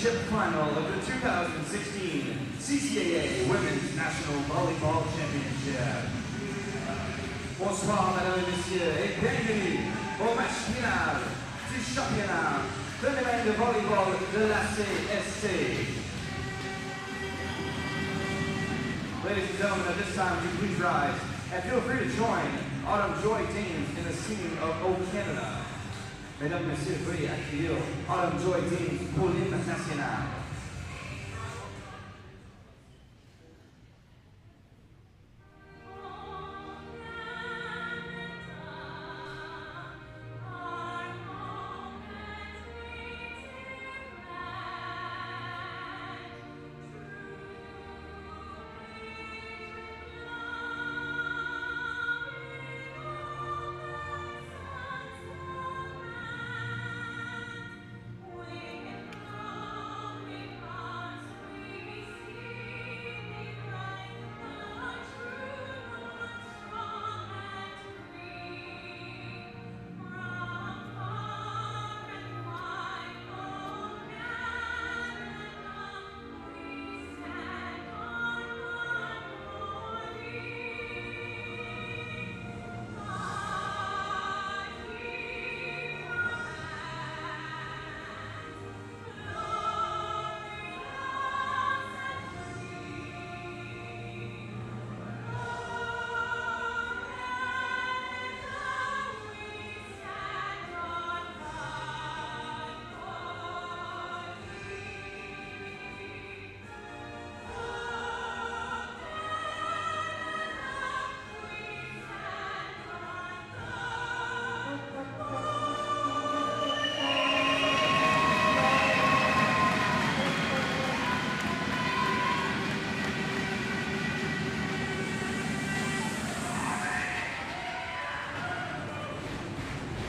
championship final of the 2016 CCAA Women's National Volleyball Championship. Bonsoir, mesdames et messieurs, et bienvenue au match final du championnat féminin de volleyball de la CSC. Ladies and gentlemen, at this time, would you please rise and feel free to join Autumn Joy Deans in the singing of O Canada. Mesdames et messieurs, veuillez accueillir Autumn Joy Deans pour l'hymne national.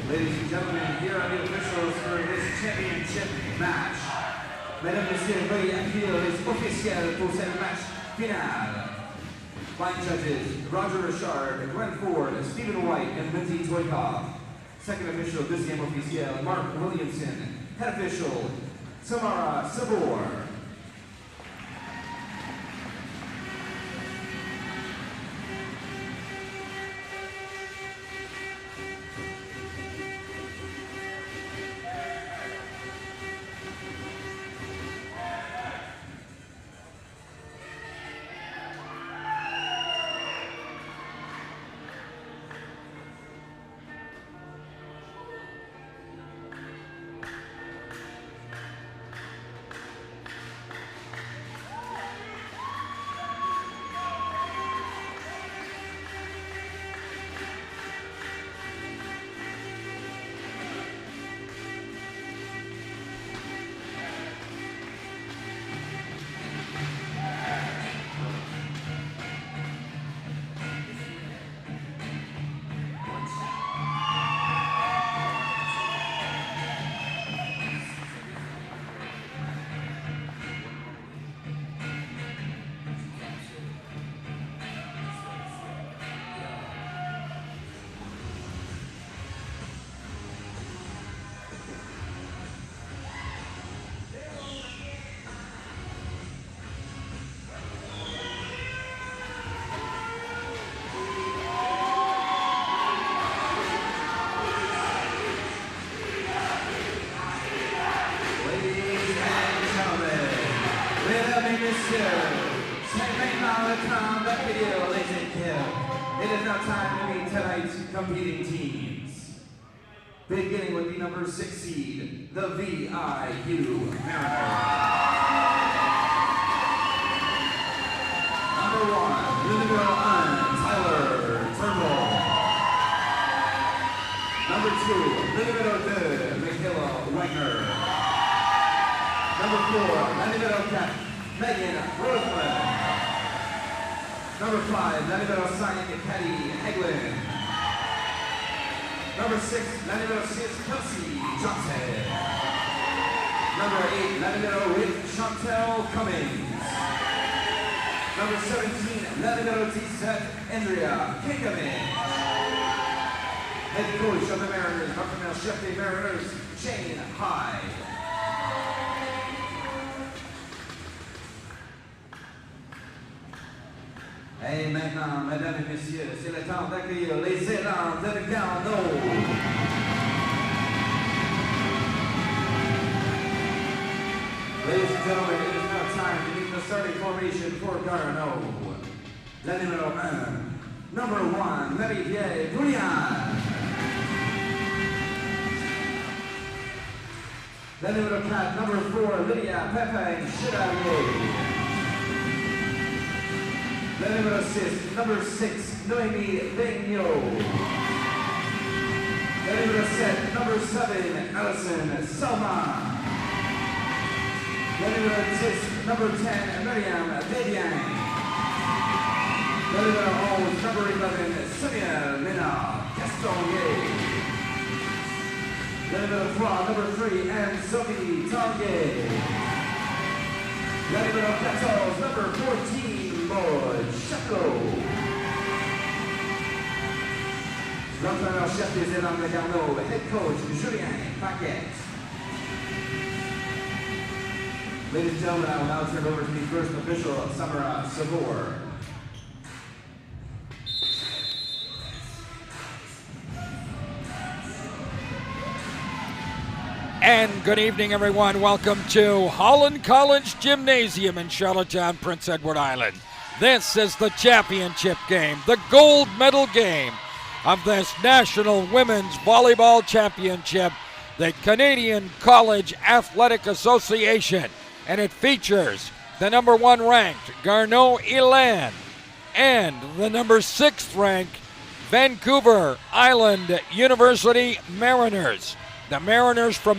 Ladies and gentlemen, here are the officials for this championship match. Mesdames et messieurs, veuillez accueillir les officiels pour cette match finale. Line judges, Roger Richard, Glenn Ford, Stephen White, and Lindsay Toykoff. Second official, deuxième officiel, Mark Williamson. Head official, Samara Sabor. It is now time to meet tonight's competing teams. Beginning with the number 6 seed, the VIU Mariners. Number 1, Lindell Tyler Turnbull. Number 2, Lindell Michaela Wagner. Number 4, Lindell Megan Rosenlund. Number 5, Lindell Signing Patty Haglin. Number 6, Lindell Kelsey Johnson. Number 8, Lindell with Chantel Cummings. Number 17, Lindell T-Set Andrea Kinkaman. Head coach of the Mariners, Dr. Chef des Mariners, Shane Hyde. Et maintenant, mesdames et messieurs, c'est le temps d'accueillir les Elans de Garneau. Ladies and gentlemen, it is now time to meet the starting formation for Garneau. La numéro 1, number 1, Marie-Pierre Bouillard. La numéro 4, number 4, Lydia Pepin Chevalier. La numéro 6, number 6, Noémie Vigneault. La numéro 7, number 7, Alison Salma. La numéro 10, number 10, Myriam Debian. La numéro 11, number 11, Samuel Ménard Castonguay. La numéro 3, number 3, Anne-Sophie Tanguay. La numéro 14, number 14, Maud Chateau. L'entraîneur-chef des Elans de Garneau, head coach Julien Paquette. Ladies and gentlemen, I will now turn over to the first official, Samara Savour. And good evening, everyone. Welcome to Holland College Gymnasium in Charlottetown, Prince Edward Island. This is the championship game, the gold medal game of this National Women's Volleyball Championship, the Canadian College Athletic Association. And it features the number 1 ranked Garneau Elans and the number 6th ranked Vancouver Island University Mariners. The Mariners from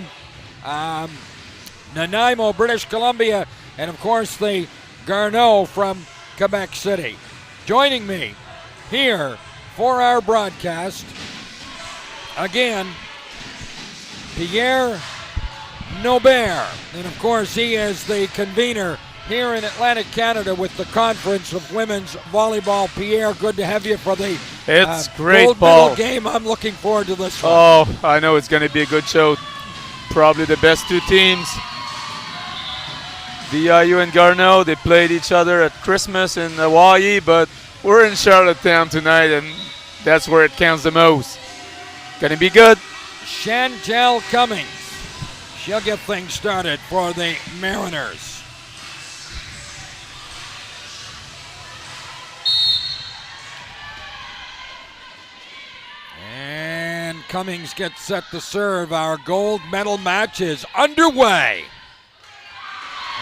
Nanaimo, British Columbia, and of course the Garneau from Quebec City. Joining me here for our broadcast, again, Pierre Nobert, and of course he is the convener here in Atlantic Canada with the Conference of Women's Volleyball. Pierre, good to have you for the great gold ball medal game. I'm looking forward to this one. Oh, I know it's going to be a good show. Probably the best two teams. VIU and Garneau, they played each other at Christmas in Hawaii, but we're in Charlottetown tonight, and that's where it counts the most. Going to be good. Chantel Cummings, she'll get things started for the Mariners. And Cummings gets set to serve. Our gold medal match is underway.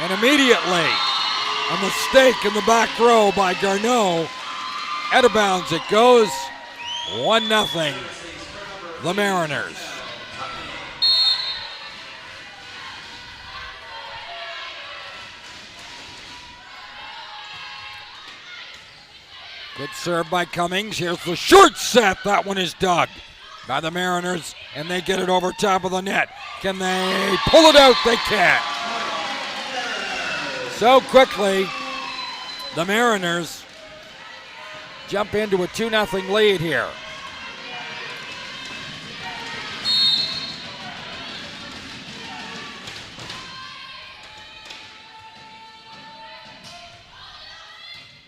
And immediately, a mistake in the back row by Garneau. Out of bounds it goes. 1-0, the Mariners. Good serve by Cummings. Here's the short set. That one is dug by the Mariners, and they get it over top of the net. Can they pull it out? They can't. So quickly, the Mariners jump into a 2-0 lead here.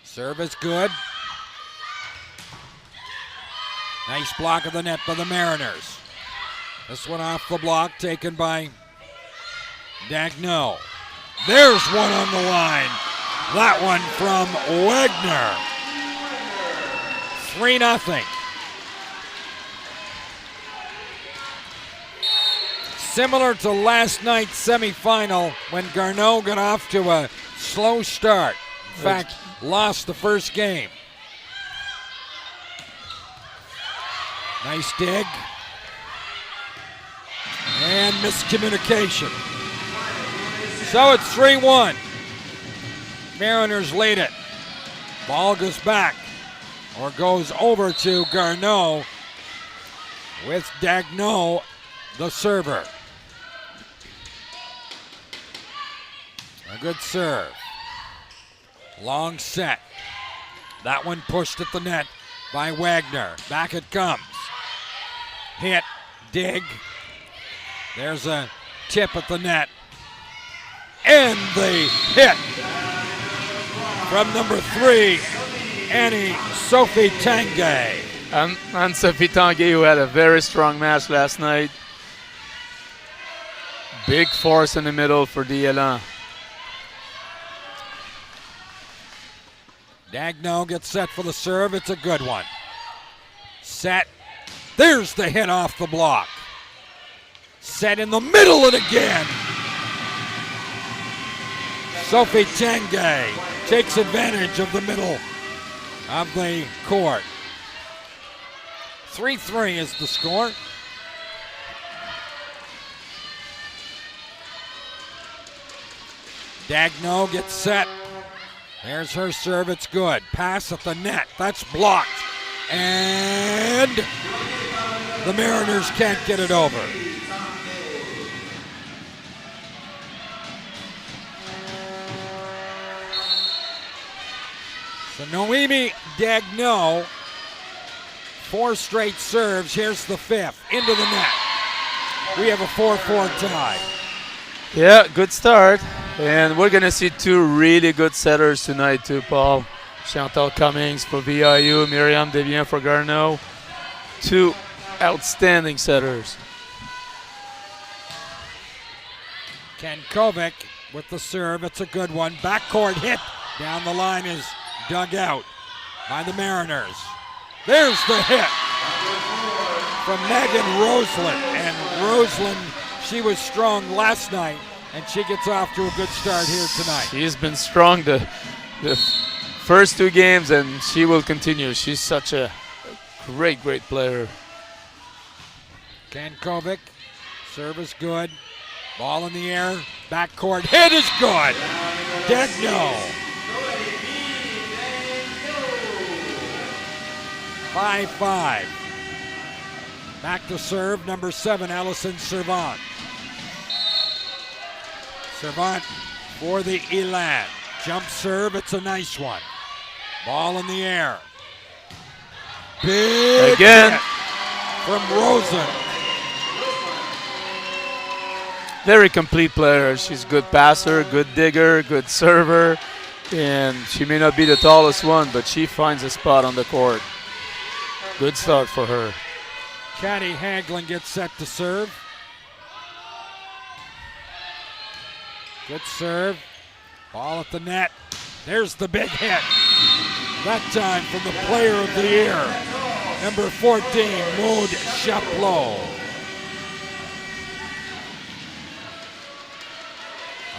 Serve is good. Nice block of the net by the Mariners. This one off the block, taken by Garneau. There's one on the line. That one from Wagner. 3-0. Similar to last night's semifinal when Garneau got off to a slow start. In fact, lost the first game. Nice dig. And miscommunication. So it's 3-1. Mariners lead it. Ball goes back, or goes over to Garneau with Garneau, the server. A good serve. Long set. That one pushed at the net by Wagner. Back it comes. Hit, dig. There's a tip at the net. And the hit from number 3, Annie Sophie Tanguay. And Sophie Tanguay, who had a very strong match last night. Big force in the middle for the Elans. Garneau gets set for the serve. It's a good one. Set. There's the hit off the block. Set in the middle and again. Sophie Tanguay takes advantage of the middle of the court. 3-3 is the score. Garneau gets set. There's her serve. It's good. Pass at the net. That's blocked. And the Mariners can't get it over. So Noemi Garneau, 4 straight serves. Here's the 5th. Into the net. We have a 4-4 tie. Yeah, good start. And we're going to see 2 really good setters tonight too, Paul. Chantal Cummings for VIU, Myriam Desbiens for Garneau. 2 outstanding setters. Kankovic with the serve. It's a good one. Backcourt hit. Down the line is dug out by the Mariners. There's the hit from Megan Rosenlund. And Rosenlund, she was strong last night, and she gets off to a good start here tonight. She's been strong the first 2 games, and she will continue. She's such a great player. Kankovic, serve is good. Ball in the air, backcourt hit is good. Garneau. 5-5. Back to serve, number 7, Allison Servant. Servant for the Elans. Jump serve, it's a nice one. Ball in the air. Big again hit from Rosen. Very complete player. She's a good passer, good digger, good server, and she may not be the tallest one, but she finds a spot on the court. Good start for her. Caddy Hagelin gets set to serve. Good serve. Ball at the net. There's the big hit. That time from the player of the year, number 14, Maud Chaplot.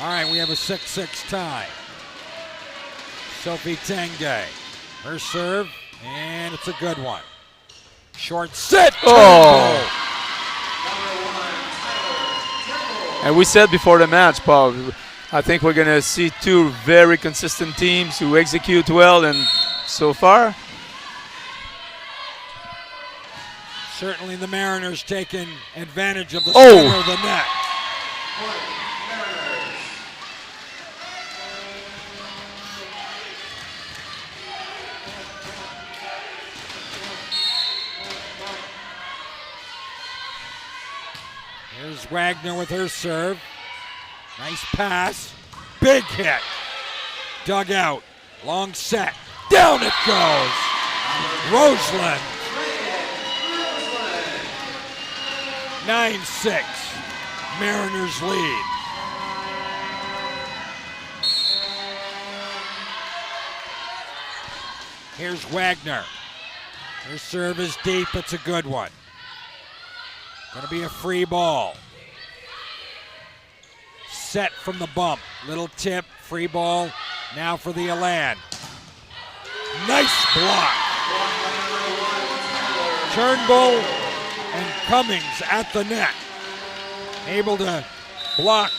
All right, we have a 6-6 tie. Sophie Tanguay. Her serve, and it's a good one. Short set. Oh! And we said before the match, Paul, I think we're going to see 2 very consistent teams who execute well, and so far, certainly the Mariners taking advantage of the center of the net. Here's Wagner with her serve. Nice pass. Big hit. Dug out. Long set. Down it goes. Rosenlund. 9-6. Mariners lead. Here's Wagner. Her serve is deep. It's a good one. Going to be a free ball. Set from the bump. Little tip. Free ball. Now for the Elans. Nice block. Turnbull and Cummings at the net. Able to block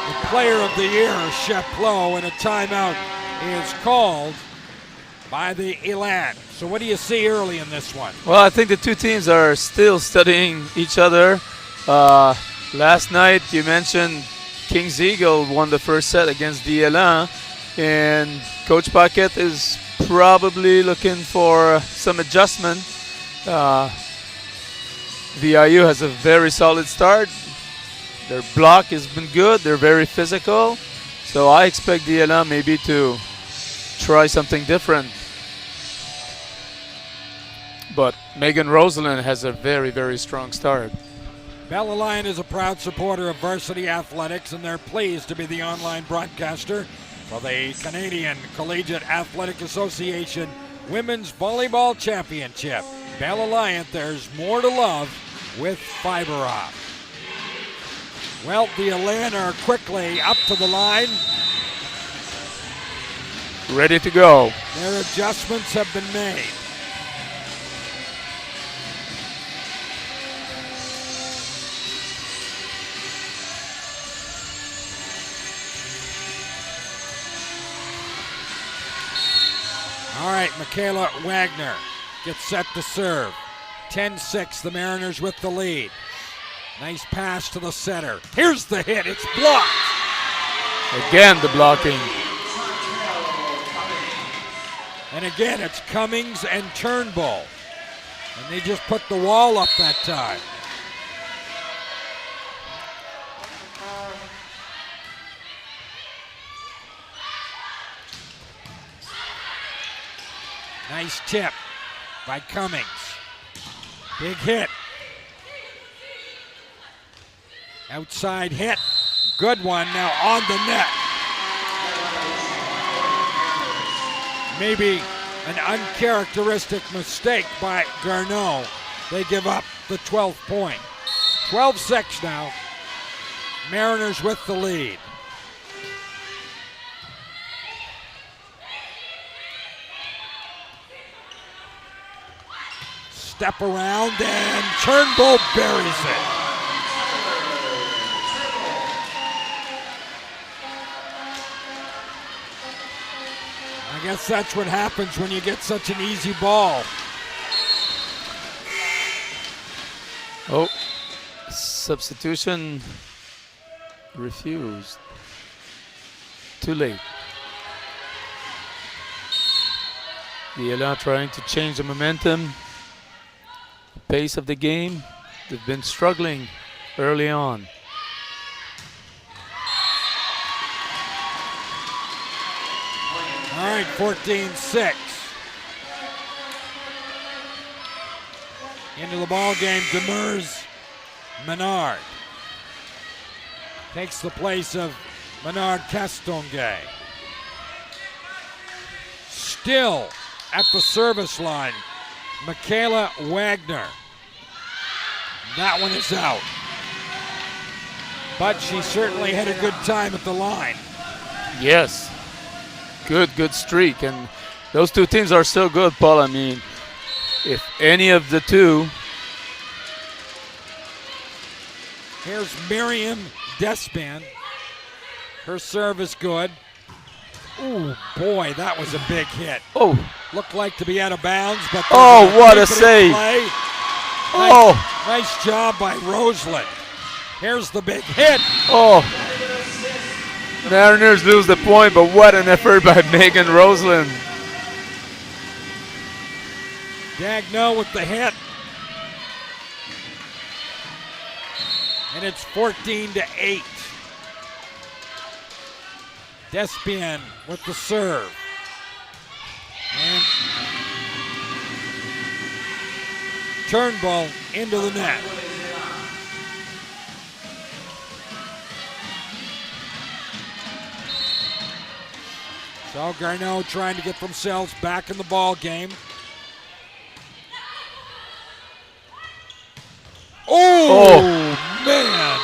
the player of the year, Chaplot, and a timeout is called by the Elans. So what do you see early in this one? well, I think the 2 teams are still studying each other. Last night, you mentioned Kings Eagle won the first set against the Elans, and Coach Paquette is probably looking for some adjustment. VIU has a very solid start. Their block has been good. They're very physical. So I expect the Elans maybe to try something different. But Megan Rosenlund has a very, very strong start. Bella Lyon is a proud supporter of varsity athletics, and they're pleased to be the online broadcaster for the Canadian Collegiate Athletic Association Women's Volleyball Championship. Bella Lyon, there's more to love with fiber off. Well, the Elans are quickly up to the line. Ready to go. Their adjustments have been made. All right, Michaela Wagner gets set to serve. 10-6, the Mariners with the lead. Nice pass to the center. Here's the hit, it's blocked. Again, the blocking. And again, it's Cummings and Turnbull. And they just put the wall up that time. Nice tip by Cummings. Big hit. Outside hit. Good one now on the net. Maybe an uncharacteristic mistake by Garneau. They give up the 12th point. 12-6 now. Mariners with the lead. Step around and Turnbull buries it. I guess that's what happens when you get such an easy ball. Oh, substitution refused. Too late. The Elans trying to change the momentum, the pace of the game. They've been struggling early on. All right, 14-6. Into the ball game, Demers Menard takes the place of Menard Castonguay. Still at the service line, Michaela Wagner. That one is out. But she certainly had a good time at the line. Yes. Good streak. And those two teams are still good, Paul. I mean, if any of the two. Here's Miriam Despan. Her serve is good. Ooh, boy, that was a big hit. Oh. Looked like to be out of bounds, but oh, what a save. Nice job by Rosenlund. Here's the big hit. Oh. Mariners lose the point, but what an effort by Megan Rosenlund. Garneau with the hit. And it's 14-8. Despian with the serve. And Turnbull into the net. So Garneau trying to get themselves back in the ball game. Oh, man.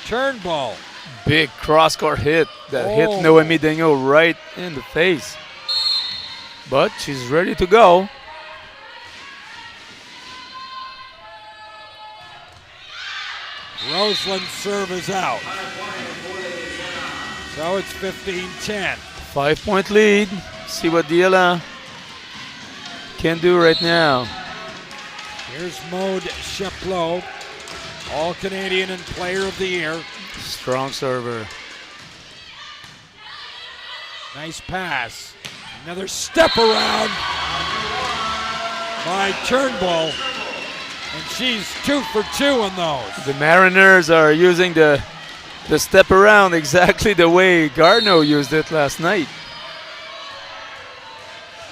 Turnbull. Big cross-court hit that hit Noemi Daigneault right in the face. But she's ready to go. Rosenlund's serve is out. So it's 15-10. 5-point lead. See what the Elans can do right now. Here's Maude Chaplot, All-Canadian and Player of the Year. Strong server. Nice pass. Another step around by Turnbull. And she's 2 for 2 on those. The Mariners are using the the step around exactly the way Garneau used it last night.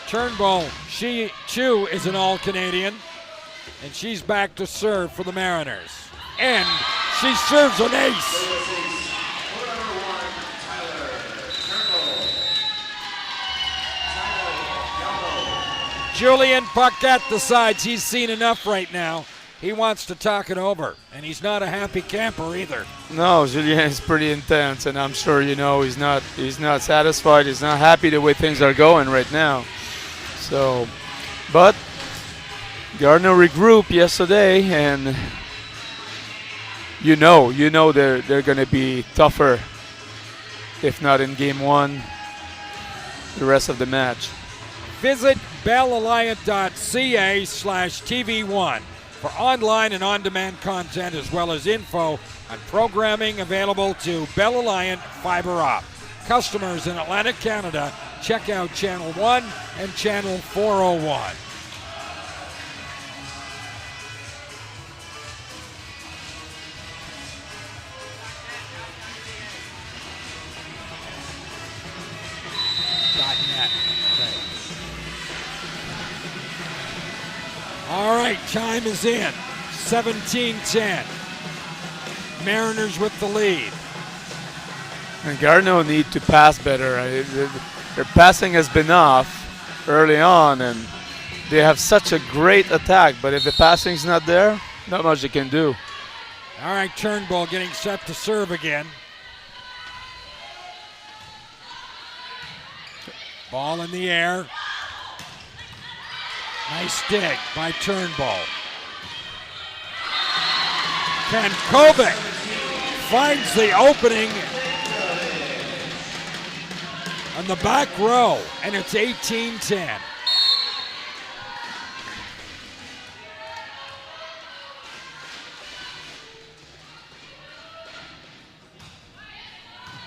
Turnbull, Chu is an All-Canadian, and she's back to serve for the Mariners. And she serves an ace. Julian Paquette decides he's seen enough right now. He wants to talk it over, and he's not a happy camper either. No, Julien is pretty intense, and I'm sure you know he's not satisfied. He's not happy the way things are going right now. So, but Garneau regrouped yesterday, and you know they're going to be tougher, if not in game one, the rest of the match. Visit bellalliant.ca/TV1 for online and on-demand content, as well as info on programming available to Bell Alliant Fiber Op. Customers in Atlantic, Canada, check out Channel 1 and Channel 401. .net. Okay. All right, time is in. 17-10. Mariners with the lead. And Garneau need to pass better. Their passing has been off early on, and they have such a great attack, but if the passing's not there, not much they can do. All right, Turnbull getting set to serve again. Ball in the air. Nice dig by Turnbull. Kankovic finds the opening on the back row, and it's 18-10.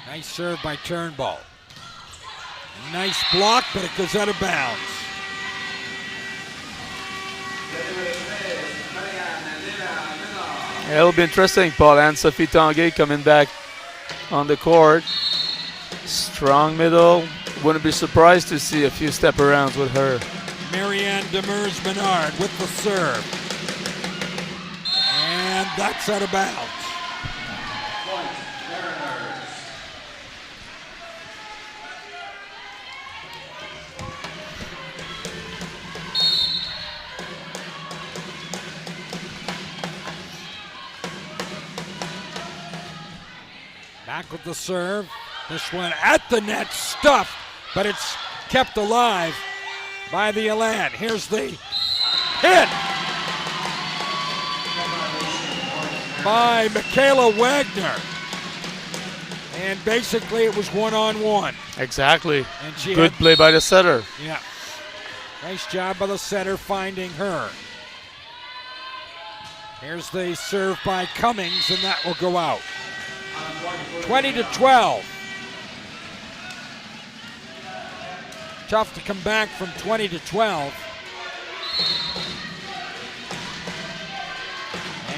Nice serve by Turnbull. Nice block, but it goes out of bounds. It'll be interesting, Paul. Anne-Sophie Tanguay coming back on the court. Strong middle. Wouldn't be surprised to see a few step arounds with her. Marianne Demers-Menard with the serve. And that's out of bounds. Back with the serve. This one at the net, stuffed, but it's kept alive by the Elans. Here's the hit by Michaela Wagner. And basically it was one-on-one. Exactly. And she good play by the setter. Yeah. Nice job by the setter finding her. Here's the serve by Cummings, and that will go out. 20-12. Tough to come back from 20-12.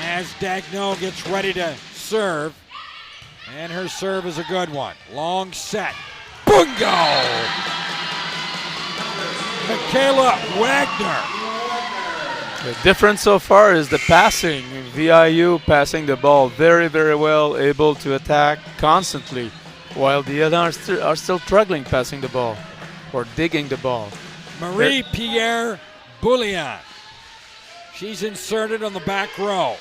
As Garneau gets ready to serve. And her serve is a good one. Long set. Bungo! Michaela Wagner. The difference so far is the passing. VIU passing the ball very, very well, able to attack constantly, while the others are still struggling passing the ball or digging the ball. Marie-Pierre Bouillon. She's inserted on the back row.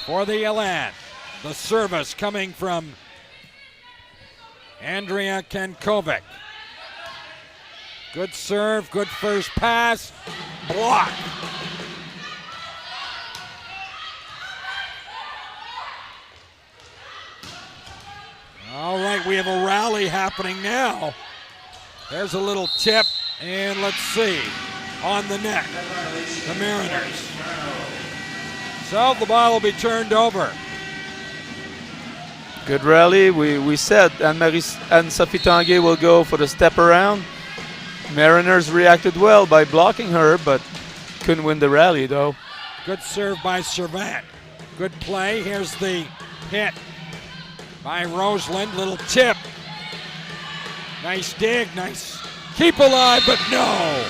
For the Elans, the service coming from Andrea Kankovic. Good serve, good first pass, block. All right, we have a rally happening now. There's a little tip, and let's see, on the net, the Mariners. So the ball will be turned over. Good rally. We said Anne-Sophie Tanguay will go for the step around. Mariners reacted well by blocking her, but couldn't win the rally though. Good serve by Servant. Good play. Here's the hit by Rosenlund. Little tip. Nice dig, nice keep alive, but no.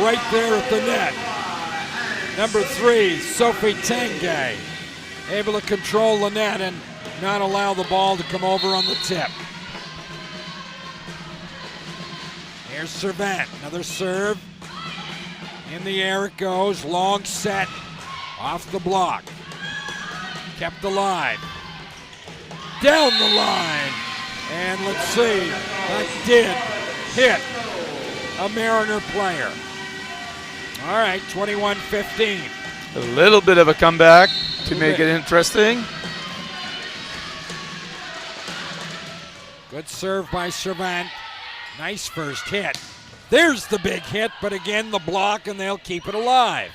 Right there at the net. Number 3, Sophie Tanguay, able to control the net and not allow the ball to come over on the tip. Here's Servant, another serve. In the air it goes, long set, off the block. Kept alive. Down the line. And let's see, that did hit a Mariner player. All right, 21-15. A little bit of a comeback to make it interesting. Good serve by Servant. Nice first hit. There's the big hit, but again, the block, and they'll keep it alive.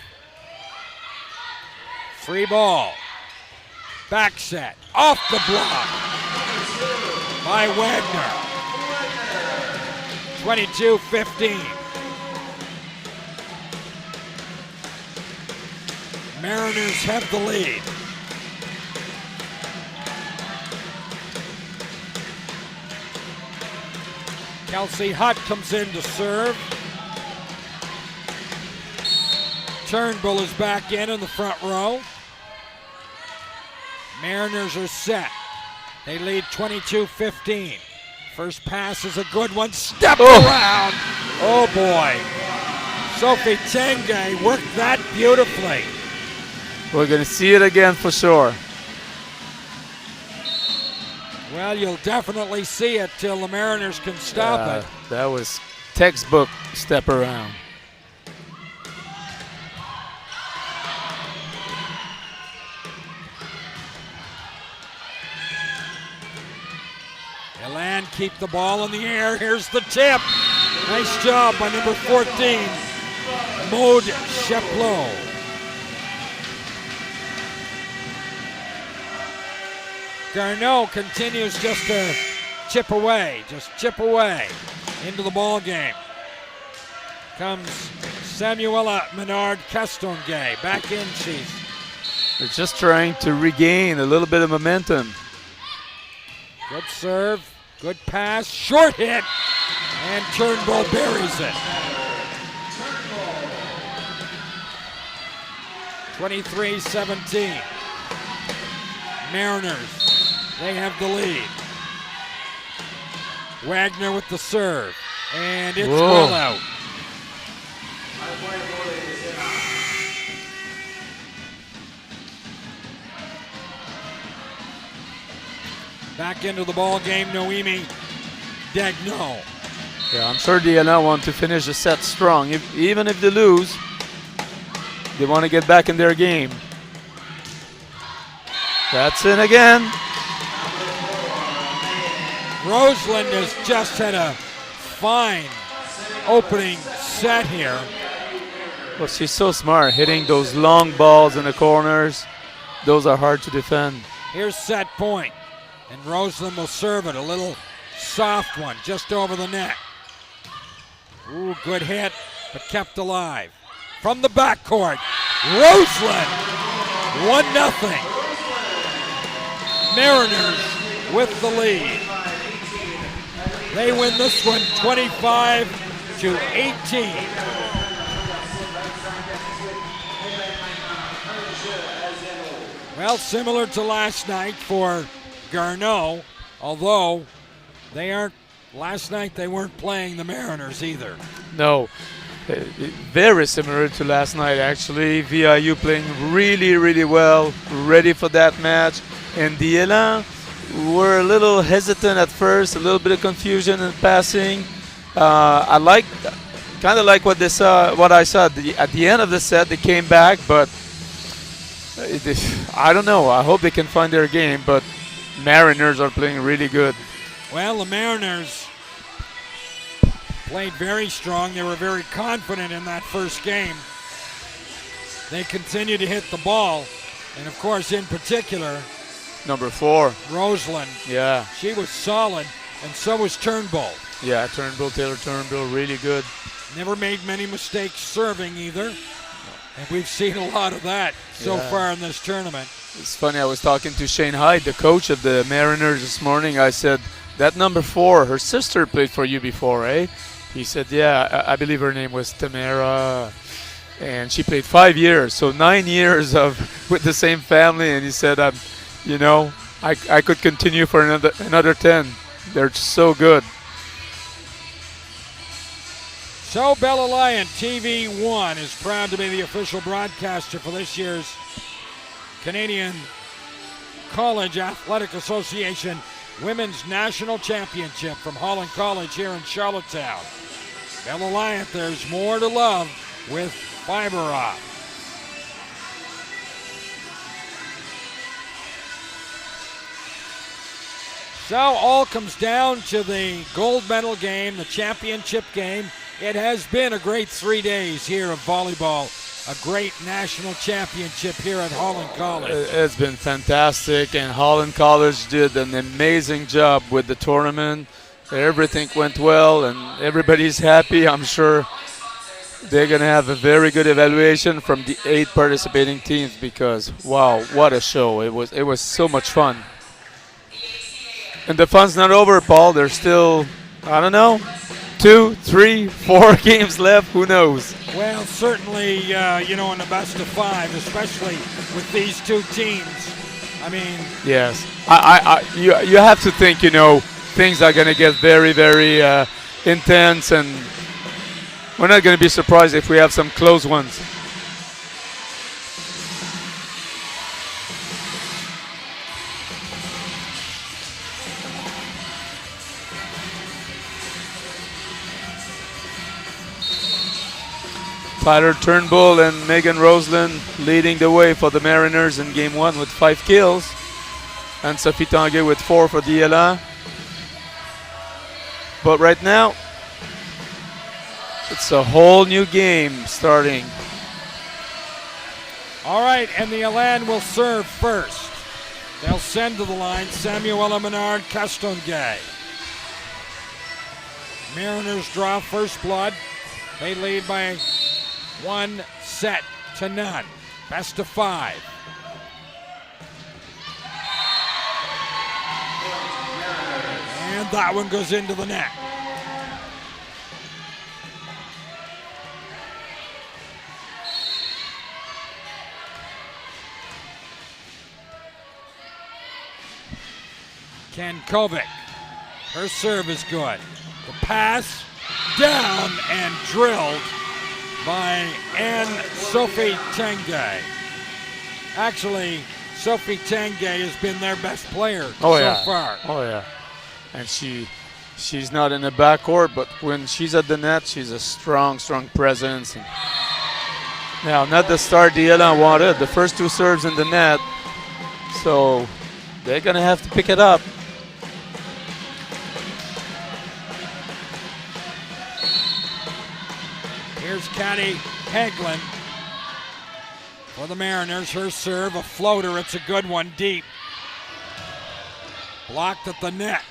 Free ball. Back set. Off the block by Wagner. 22-15. Mariners have the lead. Kelsey Hutt comes in to serve. Turnbull is back in the front row. Mariners are set. They lead 22-15. First pass is a good one. Step around. Oh boy. Sophie Tanguay worked that beautifully. We're going to see it again for sure. Well, you'll definitely see it till the Mariners can stop it. That was textbook step around. Elans keep the ball in the air. Here's the tip. Nice job by number 14, Maud Chaplot. Garneau continues just to chip away into the ball game. Comes Samuela Menard-Castonguay back in. They're just trying to regain a little bit of momentum. Good serve, good pass, short hit, and Turnbull buries it. 23-17. Mariners, they have the lead. Wagner with the serve, and it's well out. Back into the ball game, Noémie Daigneault. Yeah, I'm sure the Elans want to finish the set strong. Even if they lose, they want to get back in their game. That's in again. Rosenlund has just had a fine opening set here. Well, she's so smart, hitting those long balls in the corners. Those are hard to defend. Here's set point, and Rosenlund will serve it. A little soft one, just over the net. Ooh, good hit, but kept alive. From the backcourt, Rosenlund, 1-0. Mariners with the lead. They win this one 25-18. Well, similar to last night for Garneau, although last night they weren't playing the Mariners either. No, very similar to last night actually. VIU playing really, really well, ready for that match. And the Elans were a little hesitant at first, a little bit of confusion in passing. I kind of like what I saw at the end of the set. They came back, but I don't know. I hope they can find their game, but Mariners are playing really good. Well, the Mariners played very strong. They were very confident in that first game. They continue to hit the ball, and of course, in particular, Number 4. Rosenlund. Yeah. She was solid, and so was Turnbull. Yeah, Taylor Turnbull, really good. Never made many mistakes serving either. And we've seen a lot of that so far in this tournament. It's funny, I was talking to Shane Hyde, the coach of the Mariners this morning. I said, that number 4, her sister played for you before, eh? He said, yeah, I believe her name was Tamara. And she played 5 years, so 9 years with the same family. And he said, you know, I could continue for another 10. They're so good. So Bell Alliant TV1 is proud to be the official broadcaster for this year's Canadian College Athletic Association Women's National Championship from Holland College here in Charlottetown. Bell Alliant, there's more to love with fiber op. So all comes down to the gold medal game, the championship game. It has been a great 3 days here of volleyball, a great national championship here at Holland College. It's been fantastic, and Holland College did an amazing job with the tournament. Everything went well, and everybody's happy. I'm sure they're going to have a very good evaluation from the 8 participating teams because, wow, what a show. It was so much fun. And the fun's not over, Paul. There's still, I don't know, 2, 3, 4 games left. Who knows? Well, certainly, you know, in the best of 5, especially with these 2 teams. I mean, yes. You have to think, you know, things are going to get very, very intense, and we're not going to be surprised if we have some close ones. Tyler Turnbull and Megan Rosenlund leading the way for the Mariners in Game 1 with 5 kills. And Sophie Tanguay with 4 for the Elans. But right now, it's a whole new game starting. All right, and the Elans will serve first. They'll send to the line Samuela Menard Castonguay. Mariners draw first blood. They lead by 1 set to none. Best of 5. And that one goes into the net. Kankovic. Her serve is good. The pass down and drilled by Anne-Sophie Tanguay. Actually, Sophie Tanguay has been their best player so far. Oh, yeah. And she's not in the backcourt, but when she's at the net, she's a strong presence. And now, not the start the Elans wanted. The first 2 serves in the net. So they're going to have to pick it up. Here's Katty Hagelin for the Mariners. Her serve, a floater. It's a good one deep. Blocked at the net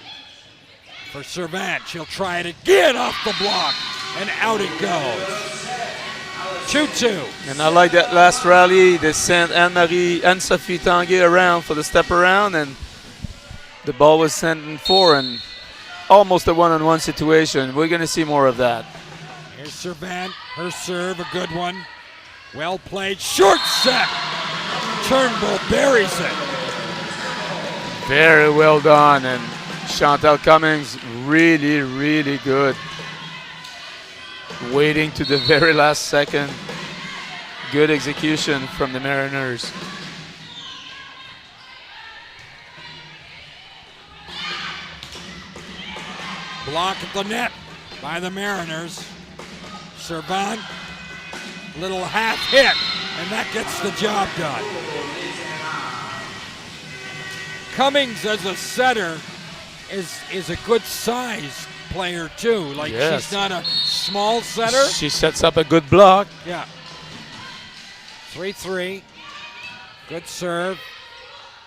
for Servant. She'll try it again off the block, and out it goes. 2-2. And I like that last rally. They sent Anne-Sophie Tanguay around for the step around, and the ball was sent in 4, and almost a one-on-one situation. We're going to see more of that. Here's Servant, her serve, a good one. Well played, short set. Turnbull buries it. Very well done, and Chantal Cummings really, really good. Waiting to the very last second. Good execution from the Mariners. Block at the net by the Mariners. Servant, little half hit, and that gets the job done. Cummings as a setter is a good sized player too. Like, yes. She's not a small setter. She sets up a good block. Yeah. 3-3. Good serve.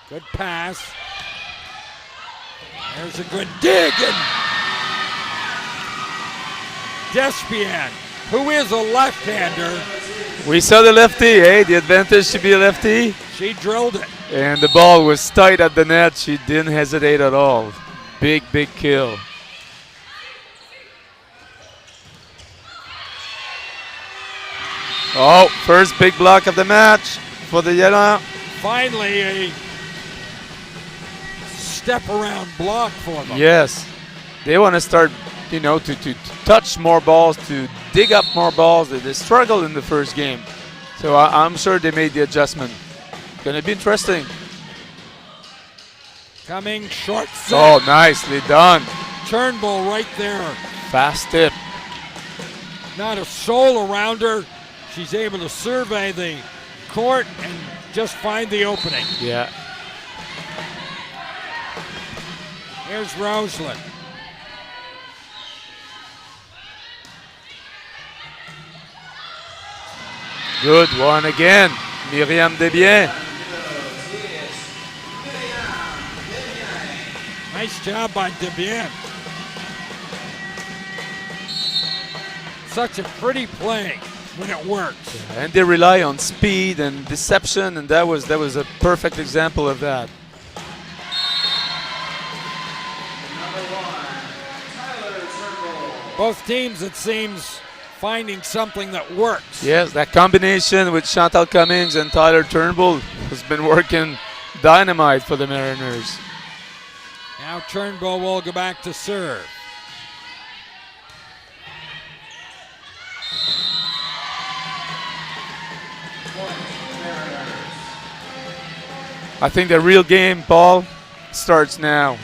Good pass. There's a good dig, and Despian, who is a left-hander. We saw the lefty, eh? The advantage to be a lefty. She drilled it. And the ball was tight at the net. She didn't hesitate at all. Big, big kill. Oh, first big block of the match for the Elans. Finally, a step around block for them. Yes. They want to start, you know, to touch more balls, to dig up more balls. They struggled in the first game. So I'm sure they made the adjustment. Going to be interesting. Coming short set. Oh, nicely done. Turnbull right there. Fast tip. Not a soul around her. She's able to survey the court and just find the opening. Yeah. Here's Rosenlund. Good one again. Myriam Desbiens. Nice job by Desbiens. Such a pretty play when it works. And they rely on speed and deception, and that was a perfect example of that. Both teams, it seems, finding something that works. Yes, that combination with Chantal Cummings and Tyler Turnbull has been working dynamite for the Mariners. Now Turnbull will go back to serve. I think the real game, Paul, starts now.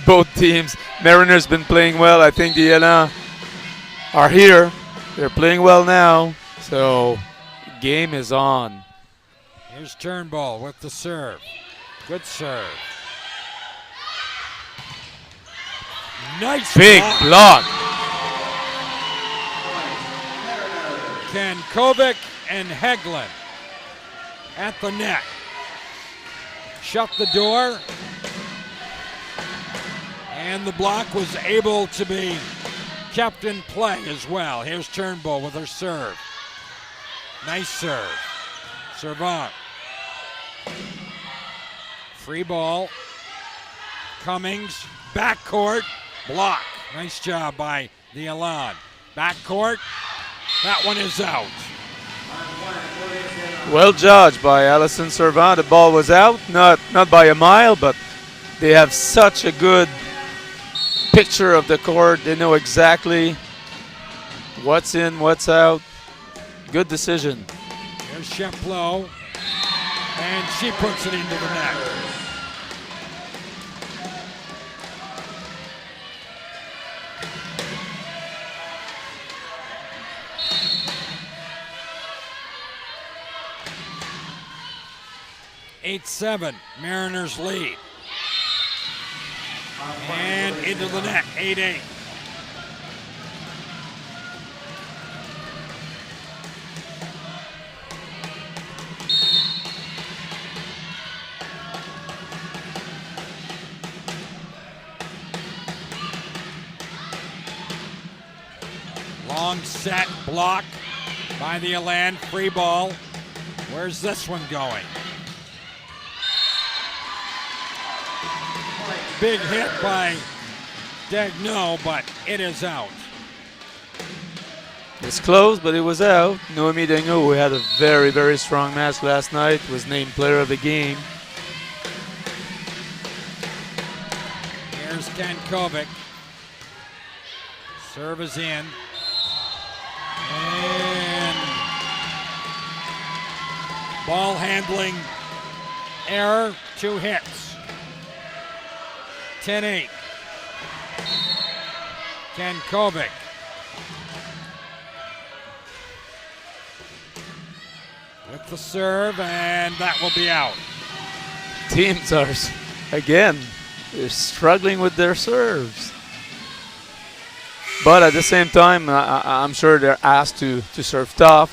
Both teams, Mariners been playing well. I think the Elans are here. They're playing well now. So, game is on. Here's Turnbull with the serve. Good serve. Nice Big block. Kankovic and Hegland at the net. Shut the door. And the block was able to be kept in play as well. Here's Turnbull with her serve. Nice serve. Servant. Free ball. Cummings. Backcourt. Block. Nice job by the Elans. Backcourt. That one is out. Well judged by Alison Servant. The ball was out, not by a mile, but they have such a good picture of the court. They know exactly what's in, what's out. Good decision. Here's Chapleau, and she puts it into the net. (8-7), Mariners lead. And into the net, 8-8. Long set block by the Elans, free ball. Where's this one going? Big hit by Garneau, but it is out. It's close, but it was out. Noemi Degnaud, who had a very, very strong match last night, was named player of the game. Here's Kankovic. Serve is in. And ball handling error, 2 hits. 10-8. Kankovic. With the serve, and that will be out. Teams are, again, they're struggling with their serves. But at the same time, I'm sure they're asked to serve tough,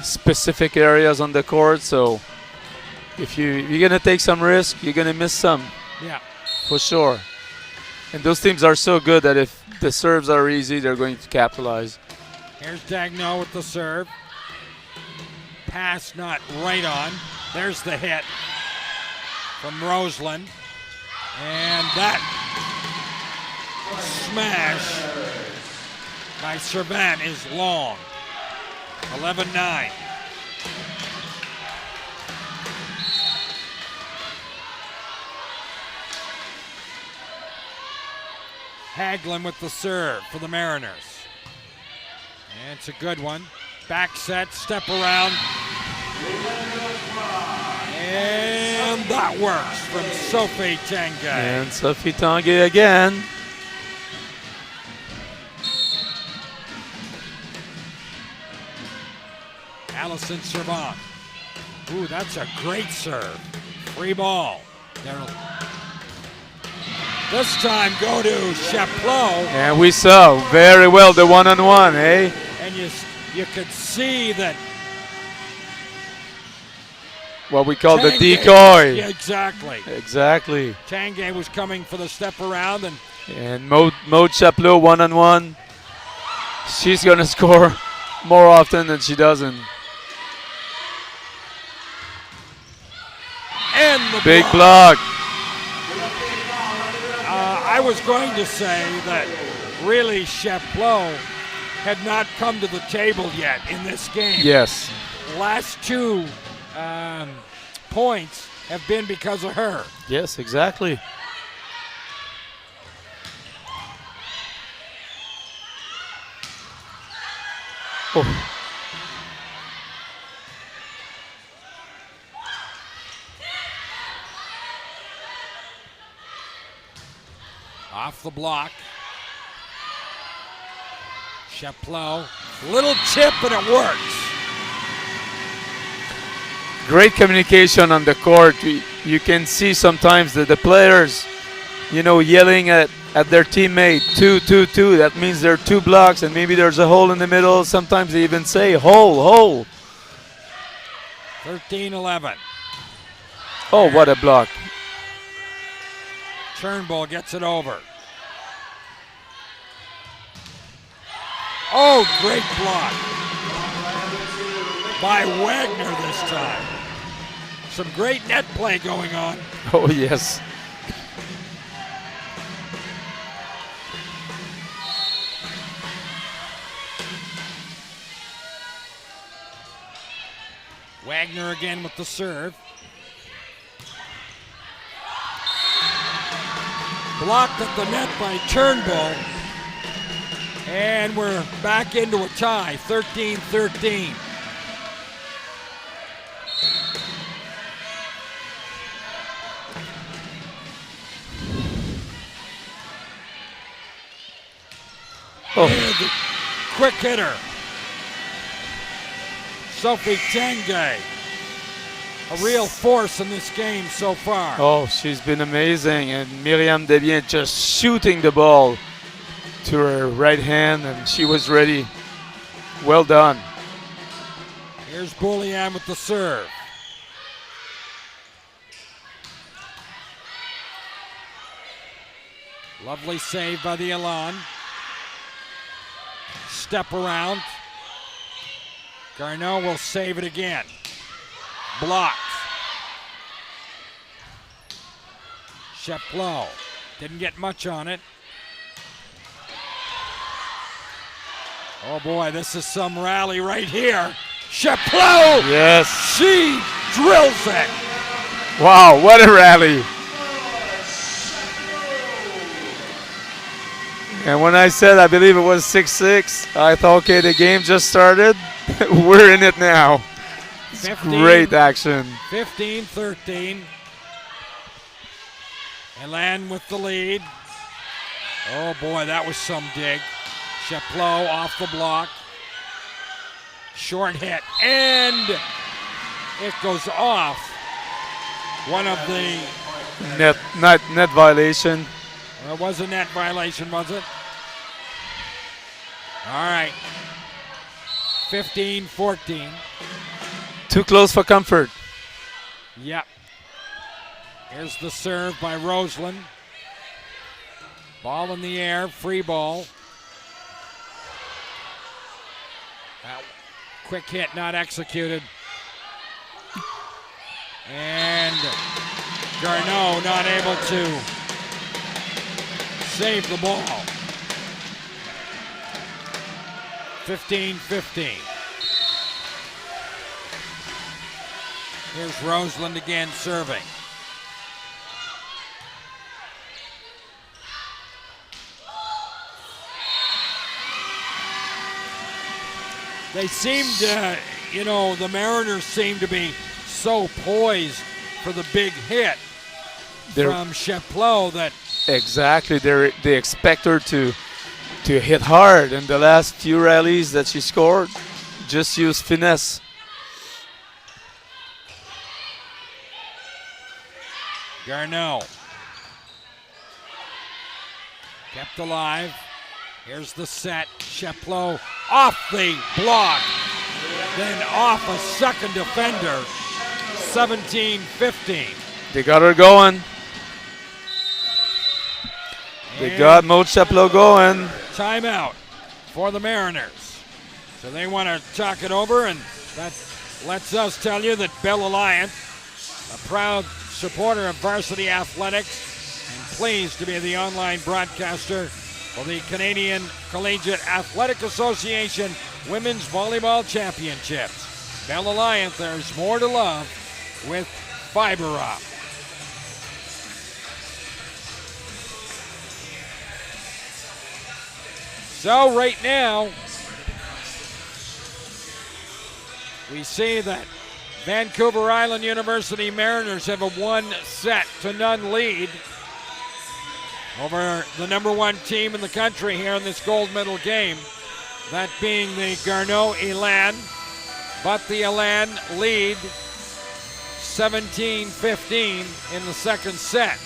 specific areas on the court. So if you're going to take some risk, you're going to miss some. Yeah. For sure. And those teams are so good that if the serves are easy, they're going to capitalize. Here's Garneau with the serve. Pass not right on. There's the hit. from Rosenlund. And that smash by Servant is long. 11-9. Hagelin with the serve for the Mariners. And it's a good one. Back set, step around. And that works from Sophie Tanguay. And Sophie Tanguay again. Allison Servant. Ooh, that's a great serve. Free ball. This time go to Chaplot. And we saw very well the one-on-one, eh? And you could see that what we call Tanguay, the decoy. Yeah, exactly. Exactly. Tanguay was coming for the step around, and Maud Chaplot one-on-one. She's gonna score more often than she doesn't. And the big block. I was going to say that really Chaplot had not come to the table yet in this game. Yes. Last two points have been because of her. Yes, exactly. Oh. Off the block. Chaplot, little tip and it works. Great communication on the court. You can see sometimes that the players, yelling at their teammate, 2-2-2. That means there are 2 blocks and maybe there's a hole in the middle. Sometimes they even say hole. 13-11. Oh, what a block. Turnbull gets it over. Oh, great block by Wagner this time. Some great net play going on. Oh, yes. Wagner again with the serve. Blocked at the net by Turnbull. And we're back into a tie, 13-13. Oh. And the quick hitter, Sophie Tanguay. A real force in this game so far. Oh, she's been amazing. And Myriam Desbiens just shooting the ball to her right hand, and she was ready. Well done. Here's Boulian with the serve. Lovely save by the Elans. Step around. Garneau will save it again. Blocked. Chaplot didn't get much on it. Oh boy, this is some rally right here. Chaplot! Yes. She drills it. Wow, what a rally. And when I said I believe it was 6-6, I thought, okay, the game just started. We're in it now. 15, great action. 15-13. Elans with the lead. Oh boy, that was some dig. Chaplot off the block. Short hit, and it goes off. One of the net violation. Well, it was a net violation, was it? All right. 15-14. Too close for comfort. Yep. Here's the serve by Rosenlund. Ball in the air, free ball. Quick hit, not executed. And Garneau not able to save the ball. 15-15. Here's Rosenlund again serving. They seemed, the Mariners seem to be so poised for the big hit from Chapleau that. Exactly, they expect her to hit hard. In the last few rallies that she scored, just use finesse. Garneau kept alive. Here's the set. Chapleau off the block, then off a second defender. 17-15. They got her going. They got Maud Chapleau going. Timeout for the Mariners. So they want to talk it over, and that lets us tell you that Bell Alliance, a proud supporter of varsity athletics and pleased to be the online broadcaster for the Canadian Collegiate Athletic Association Women's Volleyball Championships. Bell Alliance, there's more to love with Fiber Up. So right now, we see that Vancouver Island University Mariners have a 1-0 lead over the number one team in the country here in this gold medal game, that being the Garneau Elans. But the Elans lead 17-15 in the second set.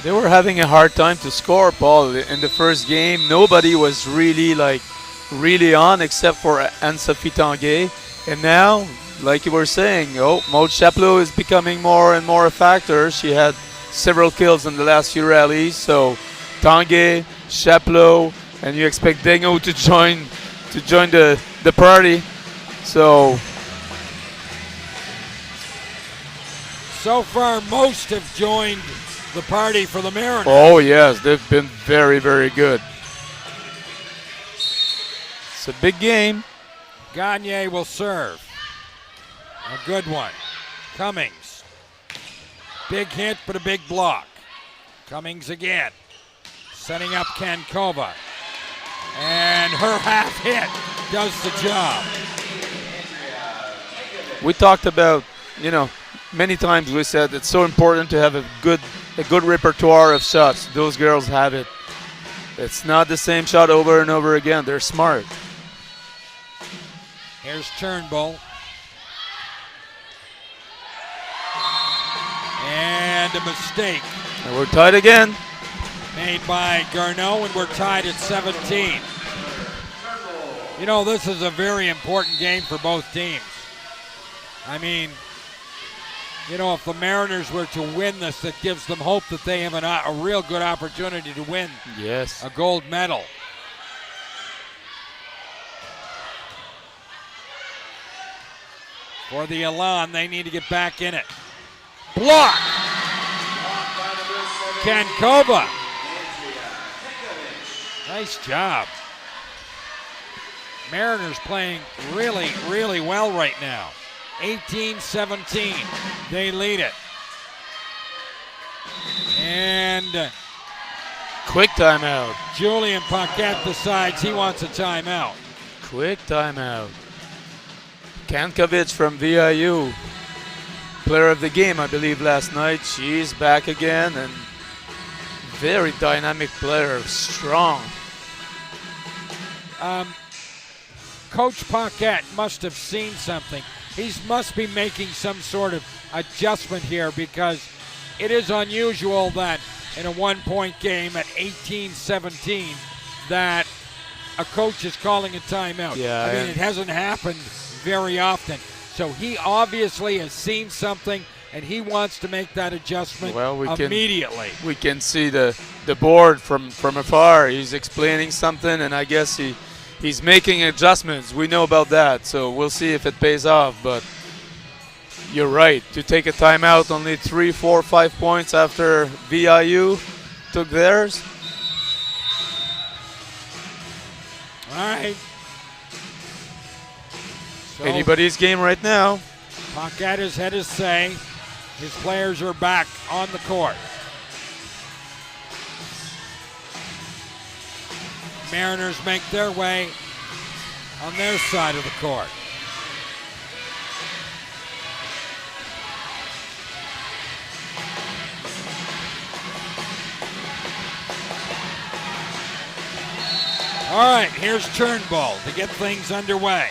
They were having a hard time to score, Paul. In the first game, nobody was really on except for Anne-Sophie Tanguay. And now, like you were saying, Maud Chapleau is becoming more and more a factor. She had several kills in the last few rallies. So Tanguay, Chapleau, and you expect Garneau to join the party. So far, most have joined the party for the Mariners. Oh yes, they've been very, very good. It's a big game. Garneau will serve. A good one. Cummings. Big hit, but a big block. Cummings again. Setting up Kankova. And her half hit does the job. We talked about, many times we said it's so important to have a good repertoire of shots. Those girls have it. It's not the same shot over and over again. They're smart. Here's Turnbull. And a mistake. And we're tied again. Made by Garneau, and we're tied at 17. This is a very important game for both teams. I mean, if the Mariners were to win this, that gives them hope that they have a real good opportunity to win a gold medal. For the Elans, they need to get back in it. Block! Kankova. Nice job. Mariners playing really, really well right now. 18-17. They lead it. And quick timeout. Julien Paquette decides he wants a timeout. Quick timeout. Kankovic from VIU, player of the game, I believe, last night. She's back again, and very dynamic player, strong. Coach Paquette must have seen something. He must be making some sort of adjustment here, because it is unusual that in a one-point game at 18-17 that a coach is calling a timeout. Yeah, I mean, it hasn't happened very often. So he obviously has seen something, and he wants to make that adjustment immediately. We can see the board from afar. He's explaining something, and I guess he's making adjustments. We know about that, so we'll see if it pays off. But you're right. To take a timeout, only 3, 4, 5 points after VIU took theirs. All right. So Anybody's game right now. Paquette has had his say. His players are back on the court. Mariners make their way on their side of the court. All right, here's Turnbull to get things underway.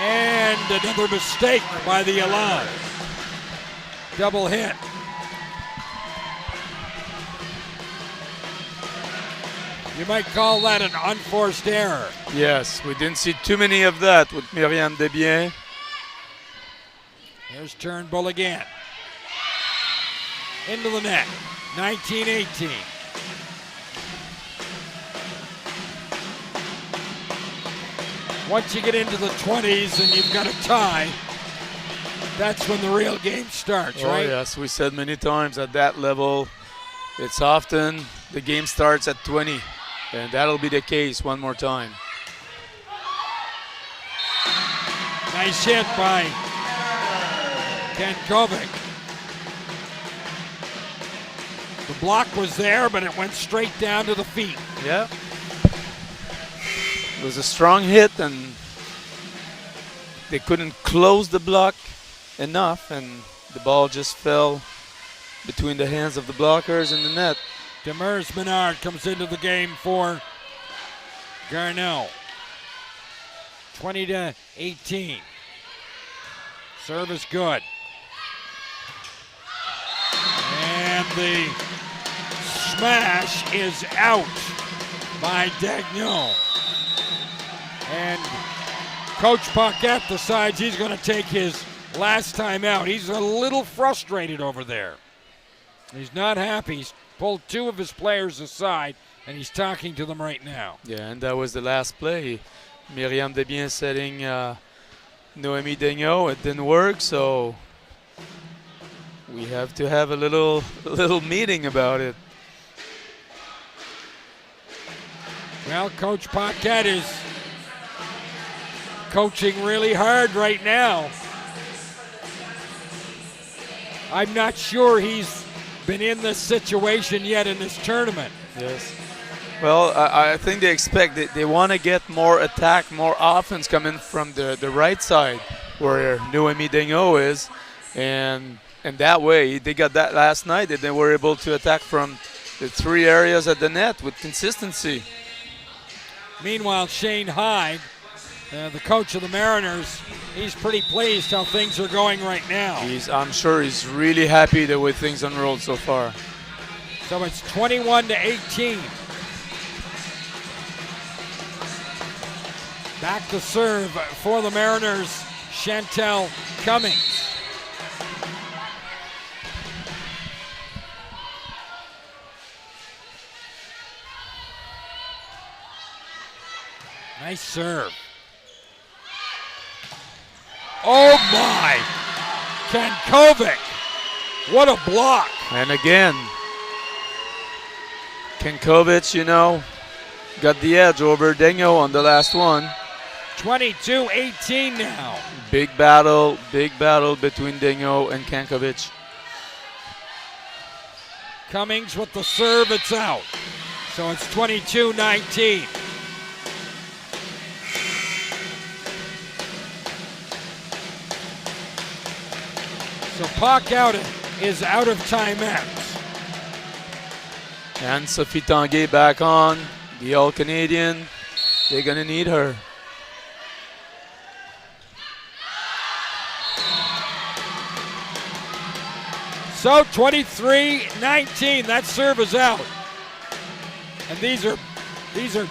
And another mistake by the Elans. Double hit. You might call that an unforced error. Yes, we didn't see too many of that with Myriam Desbiens. Here's Turnbull again. Into the net. 19-18. Once you get into the 20s and you've got a tie, that's when the real game starts, right? Oh yes, we said many times at that level, it's often the game starts at 20, and that'll be the case one more time. Nice hit by Kankovic. The block was there, but it went straight down to the feet. Yeah. It was a strong hit, and they couldn't close the block enough, and the ball just fell between the hands of the blockers and the net. Demers Menard comes into the game for Garneau. 20-18. Serve is good. And the smash is out by Dagnon. And Coach Paquette decides he's going to take his last time out. He's a little frustrated over there. He's not happy. He's pulled two of his players aside, and he's talking to them right now. Yeah, and that was the last play. Myriam Desbiens setting Noémie Degnaud. It didn't work, so we have to have a little meeting about it. Well, Coach Paquette is coaching really hard right now. I'm not sure he's been in this situation yet in this tournament. Yes. Well, I think they expect that they want to get more attack, more offense coming from the right side where Noémie Degnaud is. And that way, they got that last night, and they were able to attack from the three areas at the net with consistency. Meanwhile, Shane Hyde, the coach of the Mariners, he's pretty pleased how things are going right now. I'm sure he's really happy the way things unrolled so far. So it's 21-18. Back to serve for the Mariners, Chantel Cummings. Nice serve. Oh my! Kankovic! What a block! And again, Kankovic, got the edge over Degnaud on the last one. 22-18 now. Big battle between Degnaud and Kankovic. Cummings with the serve, it's out. So it's 22-19. So Paquette is out of timeouts. And Sophie Tanguay back on, the All-Canadian. They're gonna need her. So 23-19, that serve is out. And these are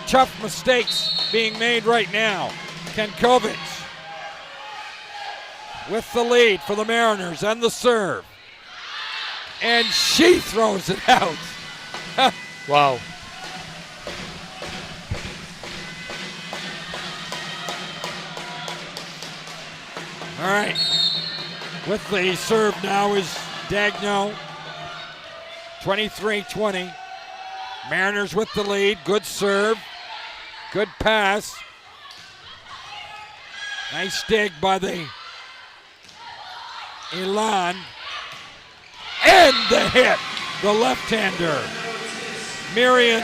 tough mistakes being made right now. Kankovic with the lead for the Mariners and the serve. And she throws it out. Wow. All right. With the serve now is Garneau. 23-20. Mariners with the lead. Good serve. Good pass. Nice dig by the Elans. And the hit. The left-hander. Miriam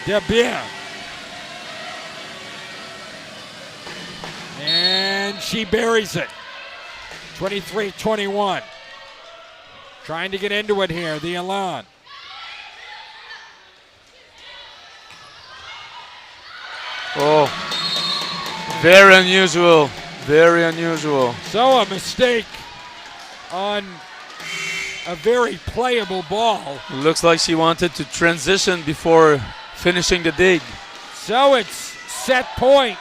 Debien. And she buries it. 23-21. Trying to get into it here, the Elans. Oh, very unusual. Very unusual. So a mistake on a very playable ball. Looks like she wanted to transition before finishing the dig. So it's set point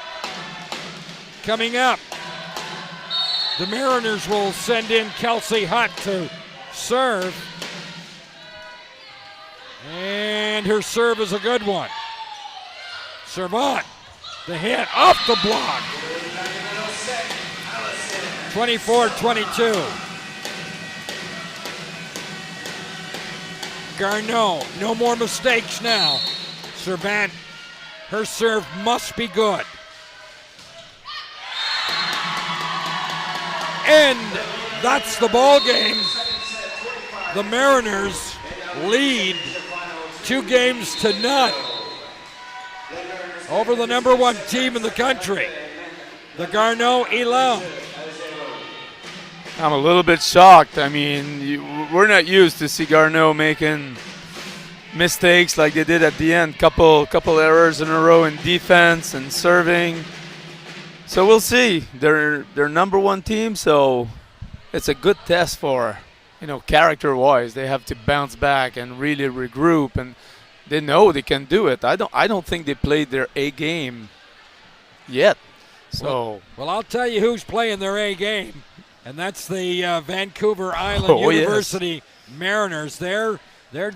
coming up. The Mariners will send in Kelsey Hutt to serve. And her serve is a good one. Servant, the hit off the block. 24-22. Garneau, no more mistakes now. Servant, her serve must be good. And that's the ball game. The Mariners lead 2-0 over the number one team in the country, the Garneau Elans. I'm a little bit shocked. I mean, we're not used to see Garneau making mistakes like they did at the end. Couple errors in a row in defense and serving. So we'll see. They're number one team, so it's a good test for, character-wise. They have to bounce back and really regroup, and they know they can do it. I don't think they played their A game yet. So well, I'll tell you who's playing their A game, and that's the Vancouver Island University Mariners. They're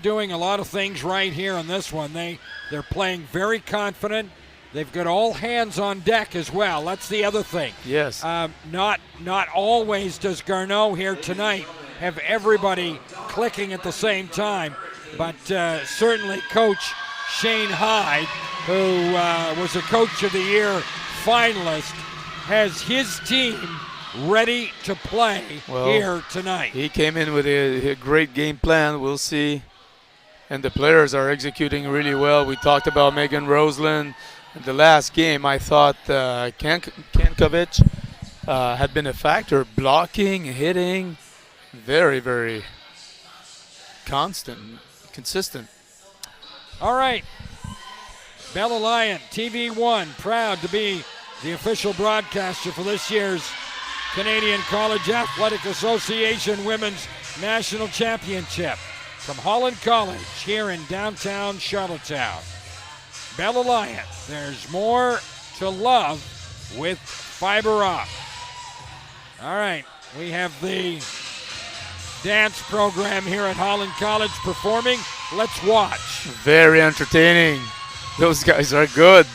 doing a lot of things right here on this one. They're playing very confident. They've got all hands on deck as well. That's the other thing. Yes. Not always does Garneau here tonight have everybody clicking at the same time, but certainly Coach Shane Hyde, who was a Coach of the Year finalist, has his team ready to play here tonight. He came in with a great game plan. We'll see. And the players are executing really well. We talked about Megan Rosenlund. In the last game, I thought Kankovic had been a factor, blocking, hitting, very, very consistent. All right. Bell Alliant, TV1, proud to be the official broadcaster for this year's Canadian College Athletic Association Women's National Championship from Holland College here in downtown Charlottetown. Bell Alliant, there's more to love with fiber op. All right, we have the dance program here at Holland College performing. Let's watch. Very entertaining. Those guys are good.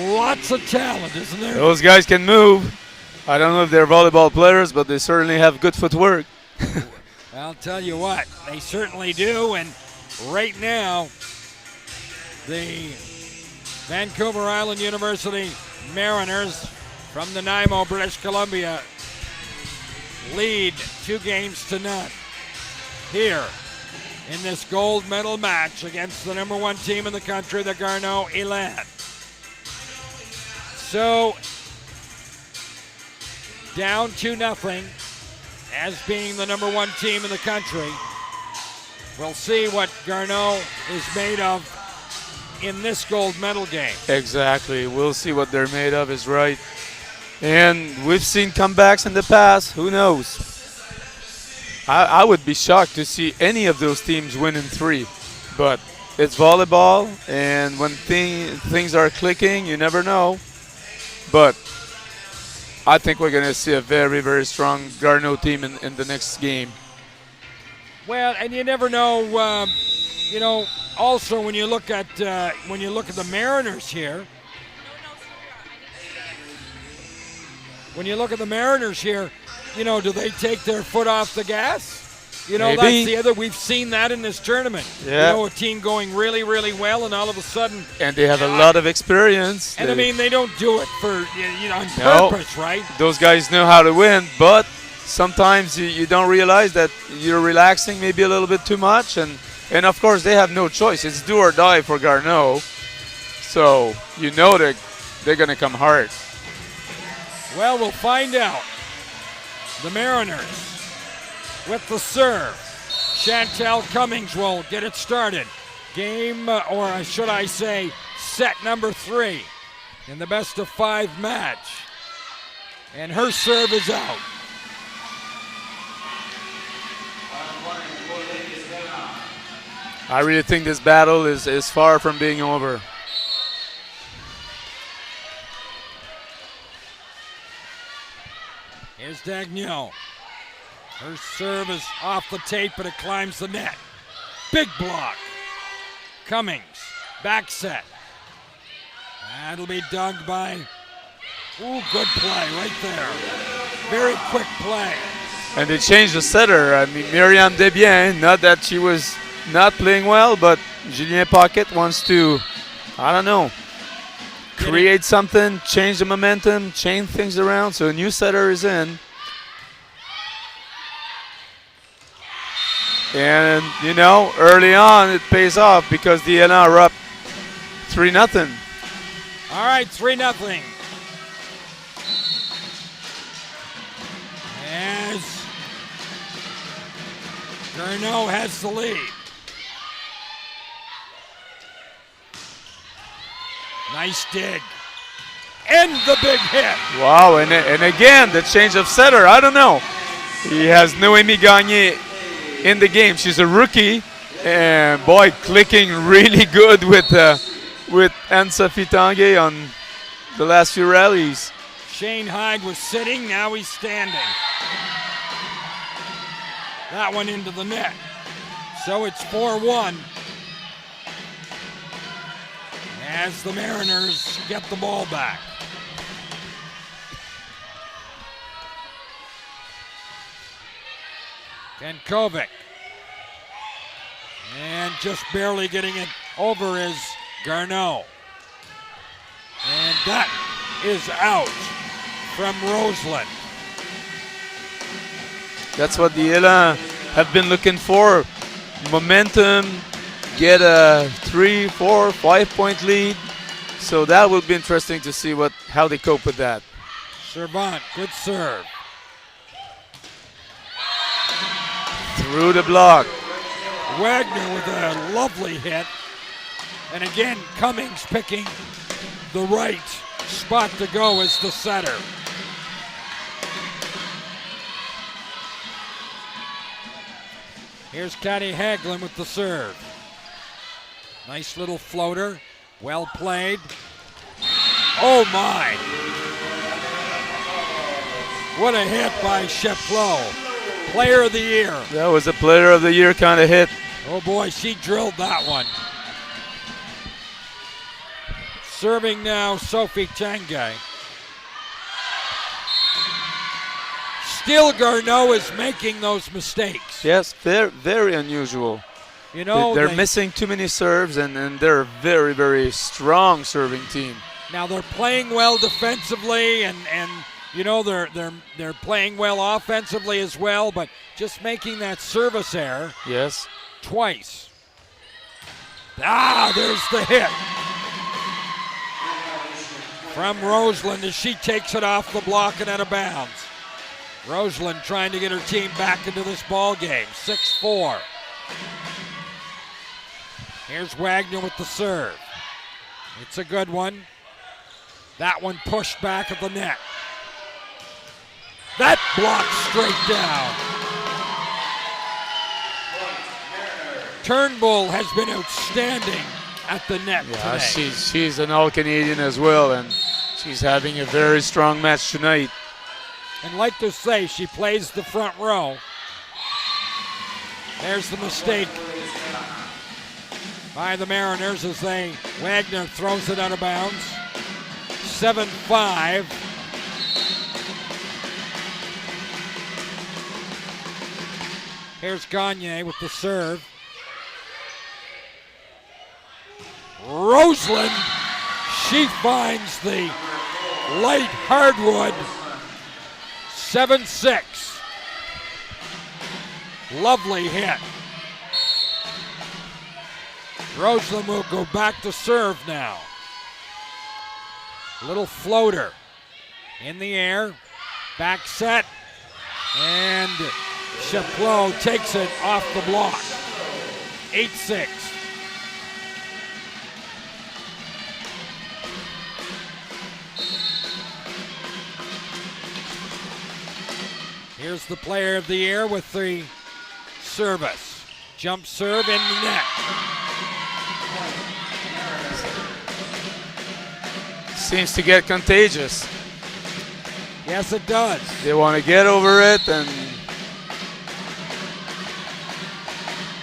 Lots of talent, isn't there? Those guys can move. I don't know if they're volleyball players, but they certainly have good footwork. I'll tell you what, they certainly do. And right now, the Vancouver Island University Mariners from Nanaimo, British Columbia, lead 2-0 here in this gold medal match against the number 1 team in the country, the Garneau Elans. So, down 2-0 as being the number 1 team in the country. We'll see what Garneau is made of in this gold medal game. Exactly. We'll see what they're made of is right. And we've seen comebacks in the past. Who knows? I would be shocked to see any of those teams win in 3. But it's volleyball, and when things are clicking, you never know. But I think we're going to see a very, very strong Garneau team in the next game. Well, and you never know. Also when you look at the Mariners here. When you look at the Mariners here, do they take their foot off the gas? Maybe. That's the other. We've seen that in this tournament. Yeah. A team going really, really well, and all of a sudden. And they have a lot of experience. And they don't do it for on purpose, right? Those guys know how to win, but sometimes you don't realize that you're relaxing maybe a little bit too much, and of course they have no choice. It's do or die for Garneau, so that they're going to come hard. Well, we'll find out. The Mariners with the serve. Chantal Cummings will get it started. Game, or should I say, set number 3 in the best of 5 match. And her serve is out. I really think this battle is far from being over. Here's Garneau. Her serve is off the tape, but it climbs the net. Big block. Cummings, back set. That'll be dug by, good play right there. Very quick play. And they changed the setter. I mean, Myriam Desbiens, not that she was not playing well, but Julien Paquette wants to, create something, change the momentum, change things around. So a new setter is in. And, early on it pays off because the Elans are up 3-0. All right, 3-0. As Garneau has the lead. Nice dig. And the big hit. Wow, and again, the change of setter. I don't know. He has Noémie Gagné in the game. She's a rookie. And boy, clicking really good with Anne-Sophie Tanguay on the last few rallies. Shane Hyde was sitting, now he's standing. That one into the net. So it's 4-1. As the Mariners get the ball back. Kenkovic. And just barely getting it over is Garneau. And that is out from Rosenlund. That's what the Elans have been looking for. Momentum, get a 3, 4, 5-point lead. So that will be interesting to see how they cope with that. Servant, good serve. Through the block. Wagner with a lovely hit. And again, Cummings picking the right spot to go as the setter. Here's Katty Hagelin with the serve. Nice little floater. Well played. Oh my! What a hit by Cheflo. Player of the year. That was a player of the year kind of hit. Oh boy, she drilled that one. Serving now, Sophie Tanguay. Still, Garneau is making those mistakes. Yes, they're very unusual. They're missing too many serves, and they're a very, very strong serving team. Now they're playing well defensively, and they're playing well offensively as well, but just making that service error. Yes. twice. There's the hit from Rosenlund as she takes it off the block and out of bounds. Rosenlund trying to get her team back into this ball game. 6-4. Here's Wagner with the serve. It's a good one. That one pushed back at the net. That blocked straight down. Turnbull has been outstanding at the net today. She's an All-Canadian as well, and she's having a very strong match tonight. And like to say, she plays the front row. There's the mistake by the Mariners as Wagner throws it out of bounds. 7-5. Here's Garneau with the serve. Rosenlund, she finds the light hardwood. 7-6. Lovely hit. Rosenlund will go back to serve now. Little floater in the air. Back set. And Chaplot takes it off the block. 8-6. Here's the player of the year with the service. Jump serve in the net. Seems to get contagious. Yes, it does. They want to get over it, and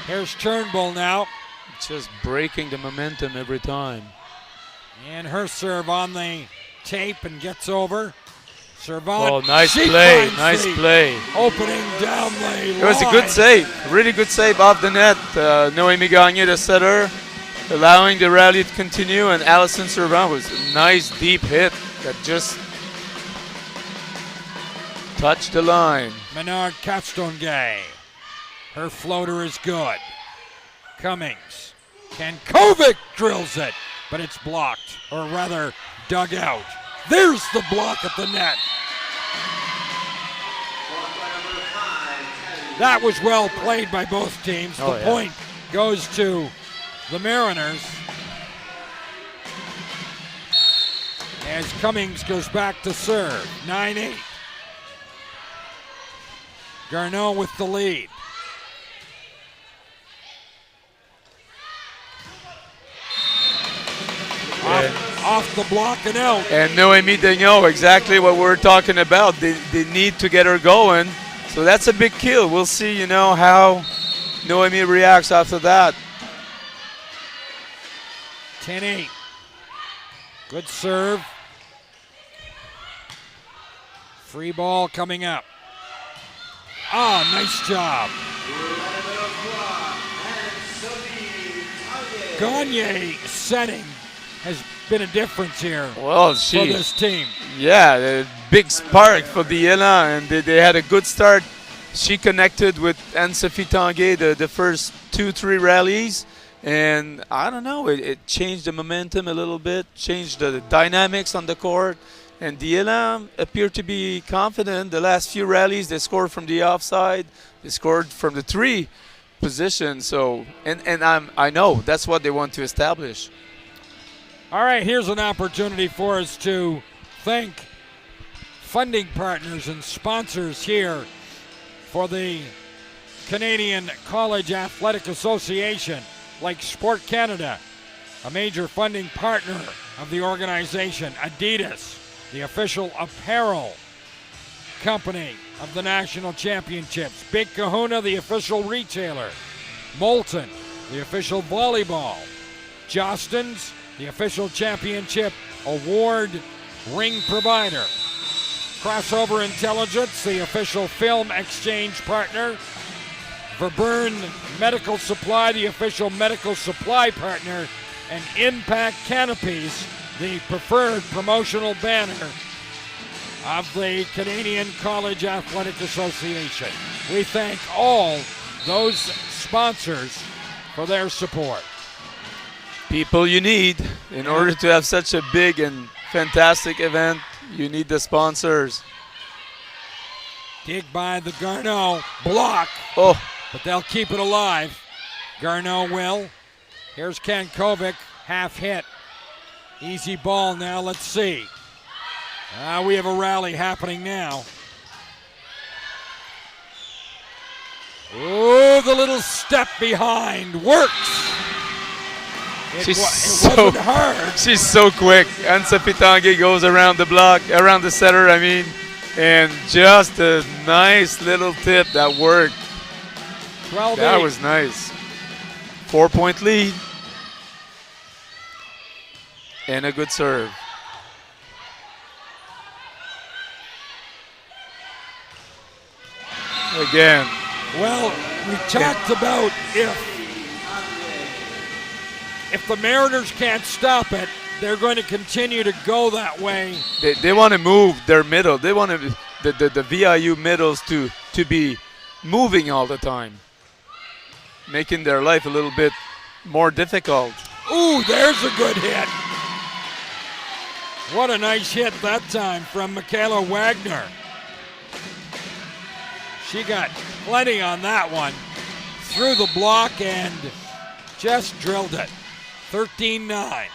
here's Turnbull now. Just breaking the momentum every time. And her serve on the tape and gets over. Servant. Oh, nice play, nice play. Opening down the line. It was a good save, really good save off the net. Noémie Gagné, the setter, allowing the rally to continue, and Alison Servant was a nice deep hit that just touched the line. Menard Castonguay. Her floater is good. Cummings. Kankovic drills it, but it's blocked, or rather dug out. There's the block at the net. That was well played by both teams. The point goes to the Mariners as Cummings goes back to serve. 9-8. Garneau with the lead. Off the block and out. And Noémie Daigneault, exactly what we're talking about. They need to get her going. So that's a big kill. We'll see, how Noémie reacts after that. 10-8. Good serve. Free ball coming up. Nice job. Gagne setting has been a difference here for this team. Yeah, a big spark for the Elans, and they had a good start. She connected with Anne-Sophie Tanguay the first 2-3 rallies, and I don't know, it changed the momentum a little bit, changed the dynamics on the court, and the Elans appeared to be confident. The last few rallies, they scored from the offside, they scored from the 3 position, so, and I know that's what they want to establish. All right, here's an opportunity for us to thank funding partners and sponsors here for the Canadian College Athletic Association, like Sport Canada, a major funding partner of the organization. Adidas, the official apparel company of the national championships. Big Kahuna, the official retailer. Molten, the official volleyball. Jostens, the official championship award ring provider. Crossover Intelligence, the official film exchange partner. Verburn Medical Supply, the official medical supply partner. And Impact Canopies, the preferred promotional banner of the Canadian College Athletic Association. We thank all those sponsors for their support. People you need in order to have such a big and fantastic event. You need the sponsors. Dig by the Garneau block. Oh, But they'll keep it alive. Garneau will. Here's Kankovic, half hit. Easy ball now, let's see. We have a rally happening now. Oh, the little step behind works. It wasn't hard. She's so quick. Ansa Pitangi goes around the block, around the setter, and just a nice little tip that worked. 12-8. That was nice. 4-point lead. And a good serve. Again. Well, we talked about if the Mariners can't stop it, they're going to continue to go that way. They want to move their middle. They want the VIU middles to be moving all the time, making their life a little bit more difficult. Ooh, there's a good hit. What a nice hit that time from Michaela Wagner. She got plenty on that one. Through the block and just drilled it. 13-9.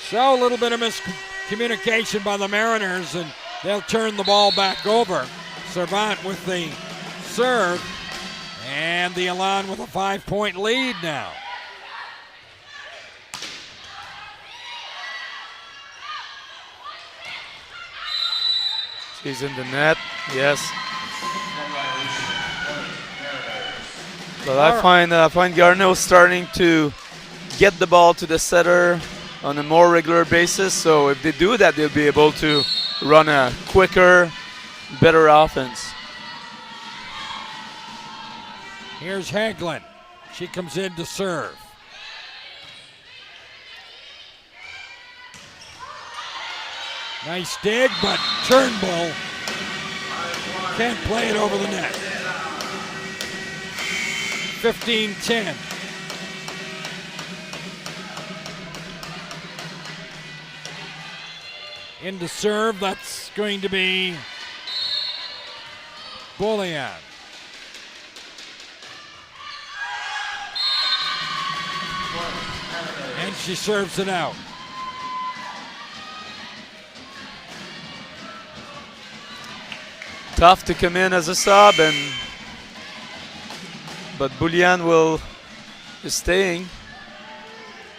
So a little bit of miscommunication by the Mariners, and they'll turn the ball back over. Servant with the serve, and the Elans with a 5-point lead now. She's in the net, yes. But I find Garneau starting to get the ball to the setter on a more regular basis. So if they do that, they'll be able to run a quicker, better offense. Here's Hagelin. She comes in to serve. Nice dig, but Turnbull can't play it over the net. 15-10. Into serve, that's going to be Bullion. And she serves it out. Tough to come in as a sub, but Bullion is staying.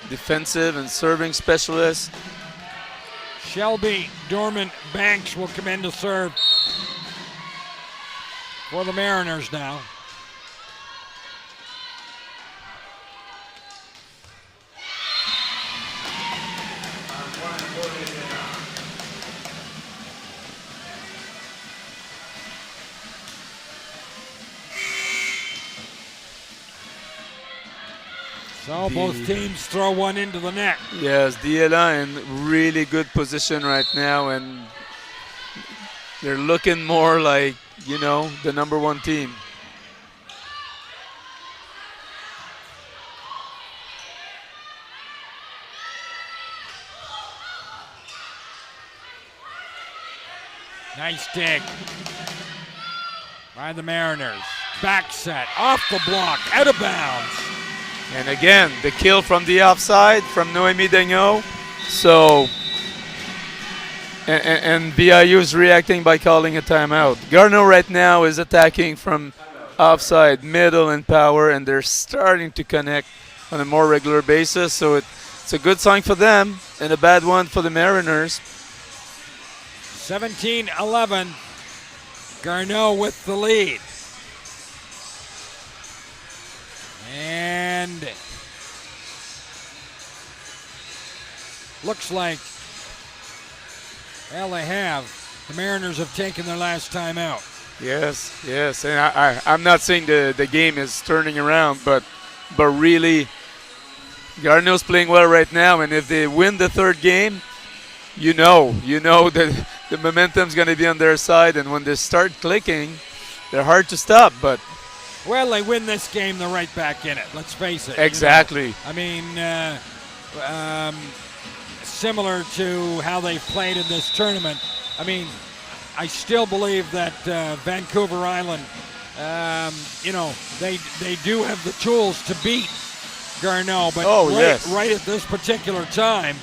Defensive and serving specialist. Shelby Dorman Banks will come in to serve for the Mariners now. So both teams throw one into the net. Yes, the Elans in really good position right now, and they're looking more like, the number one team. Nice dig by the Mariners. Back set, off the block, out of bounds. And again, the kill from the offside from Noemi Daigneault. So, and VIU is reacting by calling a timeout. Garneau right now is attacking from offside, middle, and power, and they're starting to connect on a more regular basis. So it's a good sign for them and a bad one for the Mariners. 17-11. Garneau with the lead. And looks like, well, the Mariners have taken their last time out. Yes, yes. And I'm not saying the game is turning around, but really, Garneau's playing well right now. And if they win the third game, you know that the momentum's going to be on their side. And when they start clicking, they're hard to stop. But well, they win this game, they're right back in it. Let's face it. Exactly. You know? I mean, similar to how they've played in this tournament. I mean, I still believe that Vancouver Island, they do have the tools to beat Garneau, but right at this particular time,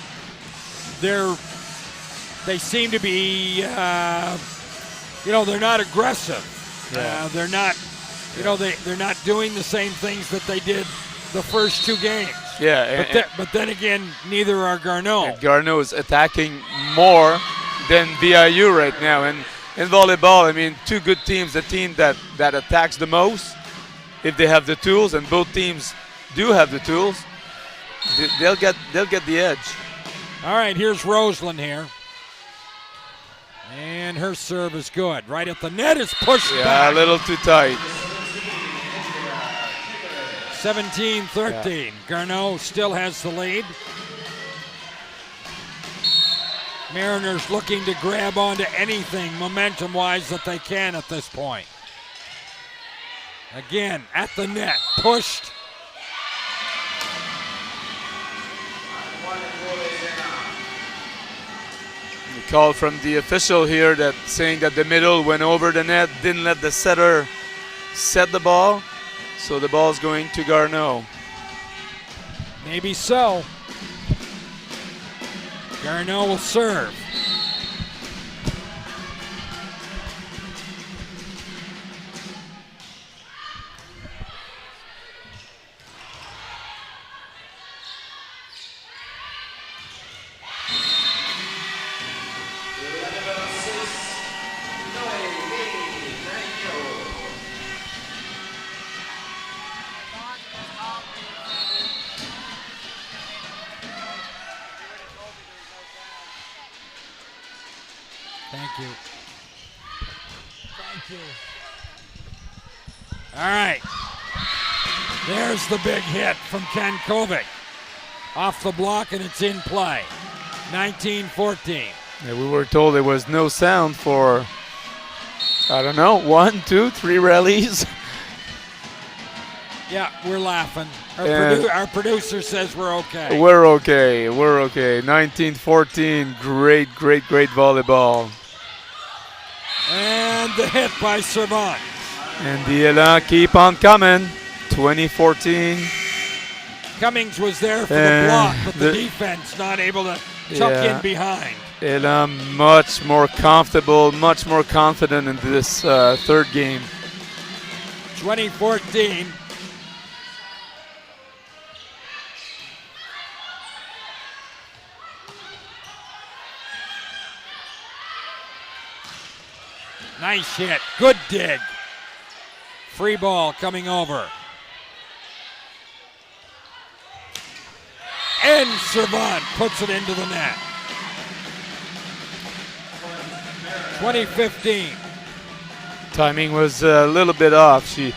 they seem to be, they're not aggressive. Yeah. They're not, they're not doing the same things that they did the first two games. Yeah. But then again, neither are Garneau. And Garneau is attacking more than VIU right now. And in volleyball, I mean, two good teams, the team that attacks the most, if they have the tools, and both teams do have the tools, they'll get the edge. All right, here's Rosenlund here. And her serve is good. Right at the net is pushed back. Yeah, a little too tight. 17-13. Yeah. Garneau still has the lead. Mariners looking to grab onto anything momentum-wise that they can at this point. Again, at the net, pushed. The call from the official here that saying that the middle went over the net, didn't let the setter set the ball, so the ball's going to Garneau. Maybe so. Garneau will serve. Thank you. Thank you. All right. There's the big hit from Ken Kovic. Off the block, and it's in play. 19-14. Yeah, we were told there was no sound for, I don't know, 1, 2, 3 rallies. Yeah, we're laughing. Our producer says we're okay. We're okay. 19-14. Great volleyball. And the hit by Servant. And the Elans keep on coming. 20-14. Cummings was there for the block, but the defense not able to tuck in behind. Elans much more comfortable, much more confident in this third game. 20-14. Nice hit. Good dig. Free ball coming over. And Servant puts it into the net. 20-15. Timing was a little bit off. She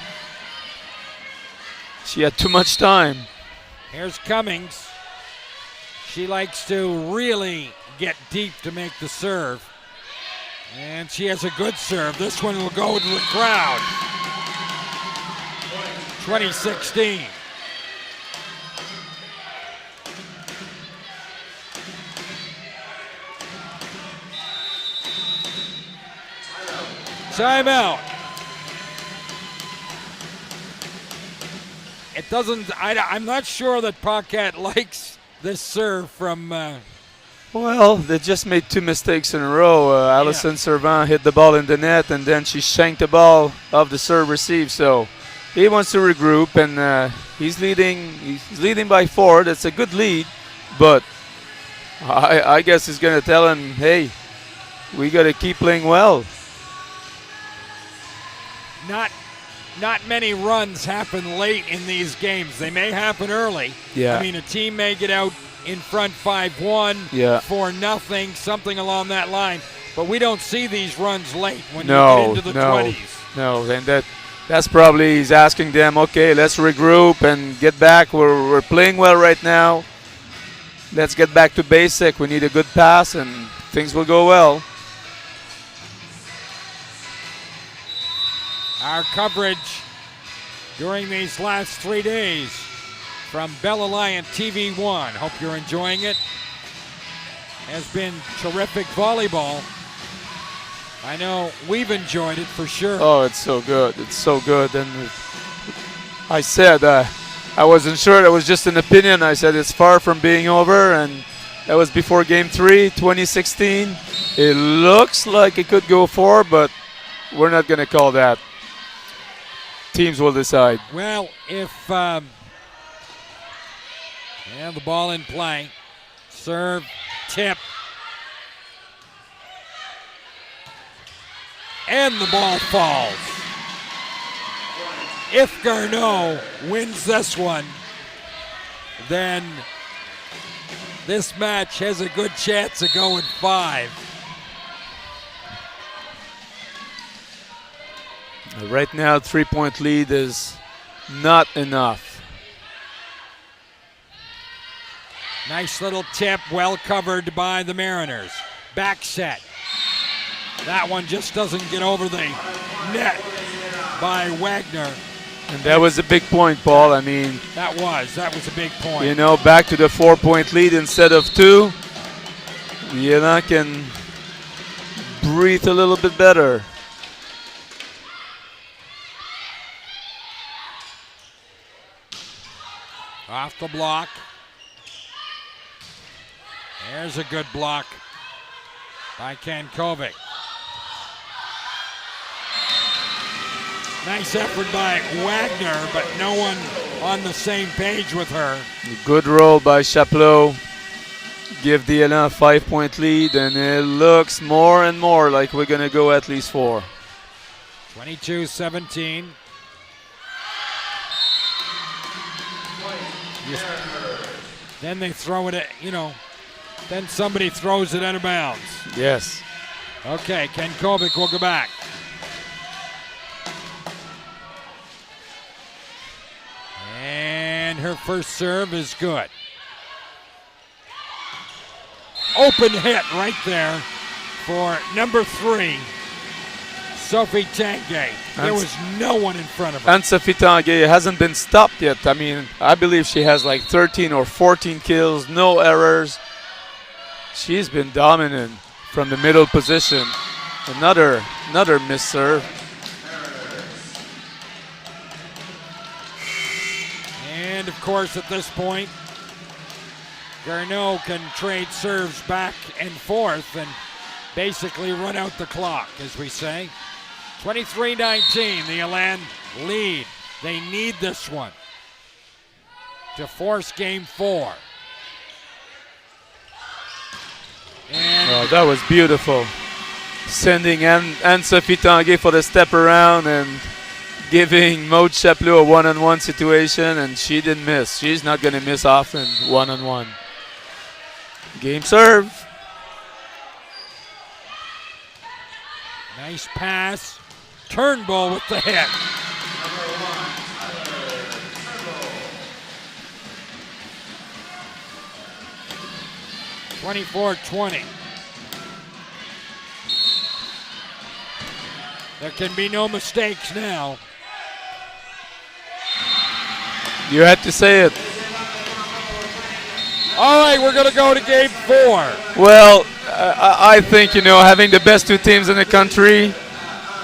had too much time. Here's Cummings. She likes to really get deep to make the serve. And she has a good serve. This one will go to the crowd. 20-16. Timeout. It doesn't, I'm not sure that Paquette likes this serve from... Well, they just made 2 mistakes in a row. Alison Servant hit the ball in the net, and then she shanked the ball off the serve receive. So he wants to regroup, and he's leading. He's leading by 4. That's a good lead, but I guess he's going to tell him, "Hey, we got to keep playing well." Not many runs happen late in these games. They may happen early. Yeah. I mean, a team may get out in front 5-1, 4-0, something along that line. but we don't see these runs late when you No, get into the no, 20s. no. And that's probably he's asking them, okay, let's regroup and get back. We're playing well right now. Let's get back to basic. We need a good pass and things will go well. Our coverage during these last 3 days from Bell Alliant TV1. Hope you're enjoying it. Has been terrific volleyball. I know we've enjoyed it for sure. Oh, it's so good. It's so good. And I said, I wasn't sure. That was just an opinion. I said it's far from being over. And that was before Game 3, 2016. It looks like it could go 4, but we're not going to call that. Teams will decide. Well, if the ball in play, serve, tip, and the ball falls. If Garneau wins this one, then this match has a good chance of going 5. Right now, 3-point lead is not enough. Nice little tip, well covered by the Mariners. Back set. That one just doesn't get over the net by Wagner. And that was a big point, Paul. I mean, that was a big point. You know, back to the 4-point lead instead of 2. Elans can breathe a little bit better. Off the block. There's a good block by Kankovic. Nice effort by Wagner, but no one on the same page with her. Good roll by Chapleau. Give the Elans a 5-point lead, and it looks more and more like we're going to go at least 4. 22-17. Then they throw it at, then somebody throws it out of bounds. Yes. Okay, Kankovic will go back. And her first serve is good. Open hit right there for number 3, Sophie Tanguay. There was no one in front of her. And Sophie Tanguay hasn't been stopped yet. I mean, I believe she has like 13 or 14 kills, no errors. She's been dominant from the middle position. Another missed serve. And of course, at this point, Garneau can trade serves back and forth and basically run out the clock, as we say. 23-19, the Elans lead. They need this one to force Game 4. And that was beautiful. Sending Anne-Sophie Tanguay for the step around and giving Maud Chapleau a one-on-one situation, and she didn't miss. She's not going to miss often one-on-one. Game serve. nice pass. Turnbull with the hit. (24-20). There can be no mistakes now. You had to say it. All right, we're going to go to Game 4. Well, I think, you know, having the best two teams in the country,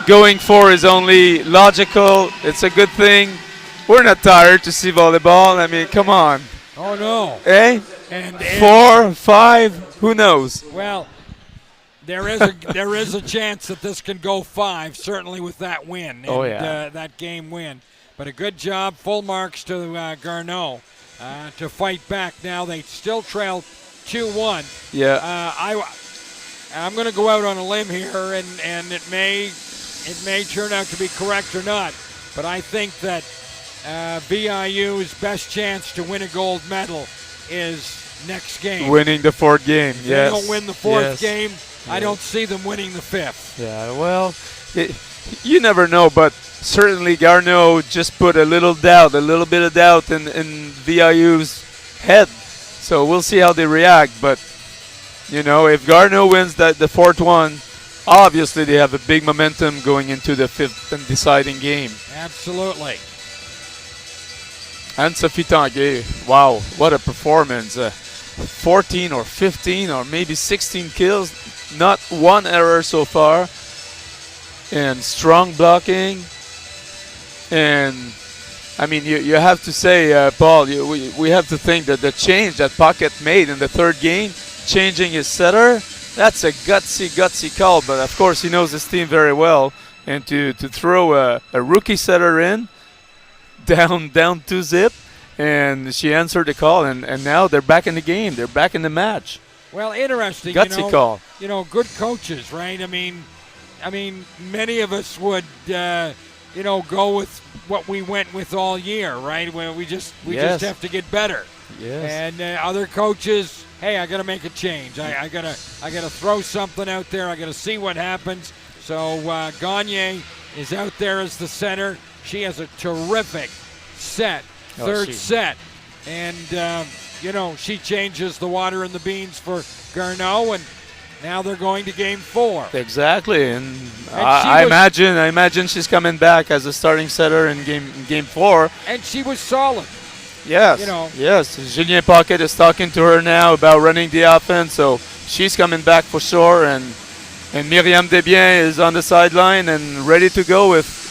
going 4 is only logical. It's a good thing. We're not tired to see volleyball. I mean, come on. Oh, no. Eh? And 4, 5, who knows? Well, there is a chance that this can go 5, certainly with that win. Oh, and, yeah. That game win. But a good job, full marks to Garneau to fight back. Now they still trail 2-1. Yeah. I'm going to go out on a limb here, and it may turn out to be correct or not. But I think that VIU's best chance to win a gold medal is next game. Winning the 4th game, If yes. they don't win the 4th yes. game, I don't see them winning the fifth. Yeah, well, you never know, but certainly Garneau just put a little bit of doubt in VIU's head. So we'll see how they react. But, you know, if Garneau wins the fourth one, obviously they have a big momentum going into the fifth and deciding game. Absolutely. And Sophie Tanguay, wow, what a performance. 14 or 15 or maybe 16 kills, not one error so far. And strong blocking. And, I mean, you have to say, Paul, we have to think that the change that Pocket made in the third game, changing his setter, that's a gutsy call. But, of course, he knows his team very well. And to throw a rookie setter in, down 2-zip, and she answered the call, and now they're back in the game. They're back in the match. Well, interesting. Gutsy call. You know, good coaches, right? I mean, many of us would, go with what we went with all year, right? Where we just have to get better. Yes. And other coaches, hey, I got to make a change. I gotta throw something out there. I got to see what happens. So Garneau is out there as the center. She has a terrific third set. And, she changes the water in the beans for Garneau, and now they're going to game 4. Exactly. And I imagine she's coming back as a starting setter in game 4. And she was solid. Yes. Yes. Julien Paquet is talking to her now about running the offense, so she's coming back for sure. And Myriam Desbiens is on the sideline and ready to go if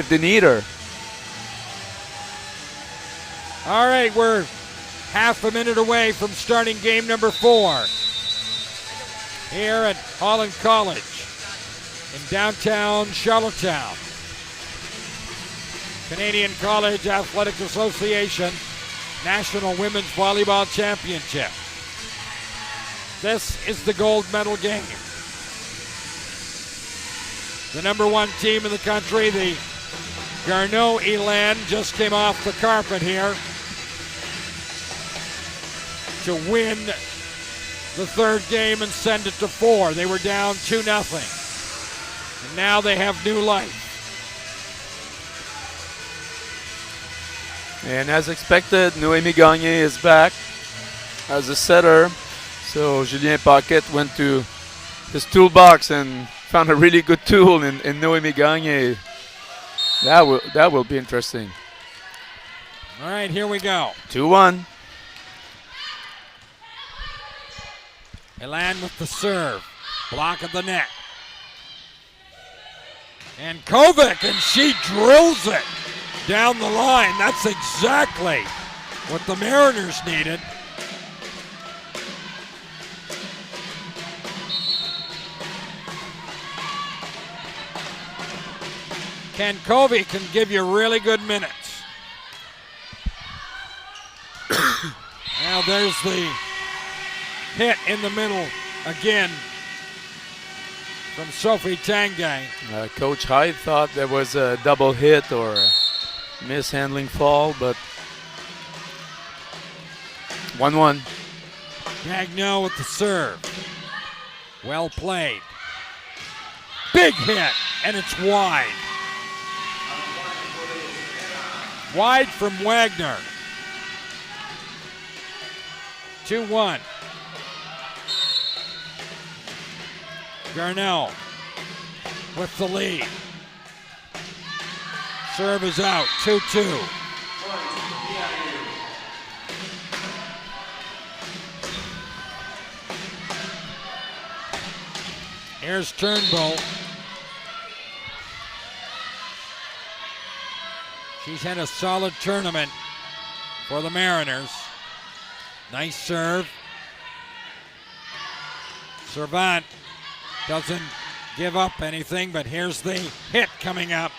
they need her. All right, we're half a minute away from starting game number 4 here at Holland College in downtown Charlottetown. Canadian College Athletic Association National Women's Volleyball Championship. This is the gold medal game. The number 1 team in the country, the Garneau Elans, just came off the carpet here to win the third game and send it to 4. They were down 2-0. And now they have new life. And as expected, Noémie Gagné is back as a setter. So Julien Paquet went to his toolbox and found a really good tool in Noémie Gagné. That will be interesting. All right, here we go. 2-1. Elans with the serve. Block of the net. And Kovac, and she drills it down the line. That's exactly what the Mariners needed. Ken Covey can give you really good minutes. Now there's the hit in the middle again from Sophie Tanguay. Coach Hyde thought there was a double hit or a mishandling fall, but 1-1. Garneau with the serve. Well played. Big hit, and it's wide. Wide from Wagner. 2-1. Garneau with the lead. Serve is out, 2-2. Here's Turnbull. She's had a solid tournament for the Mariners. Nice serve. Servant doesn't give up anything, but here's the hit coming up.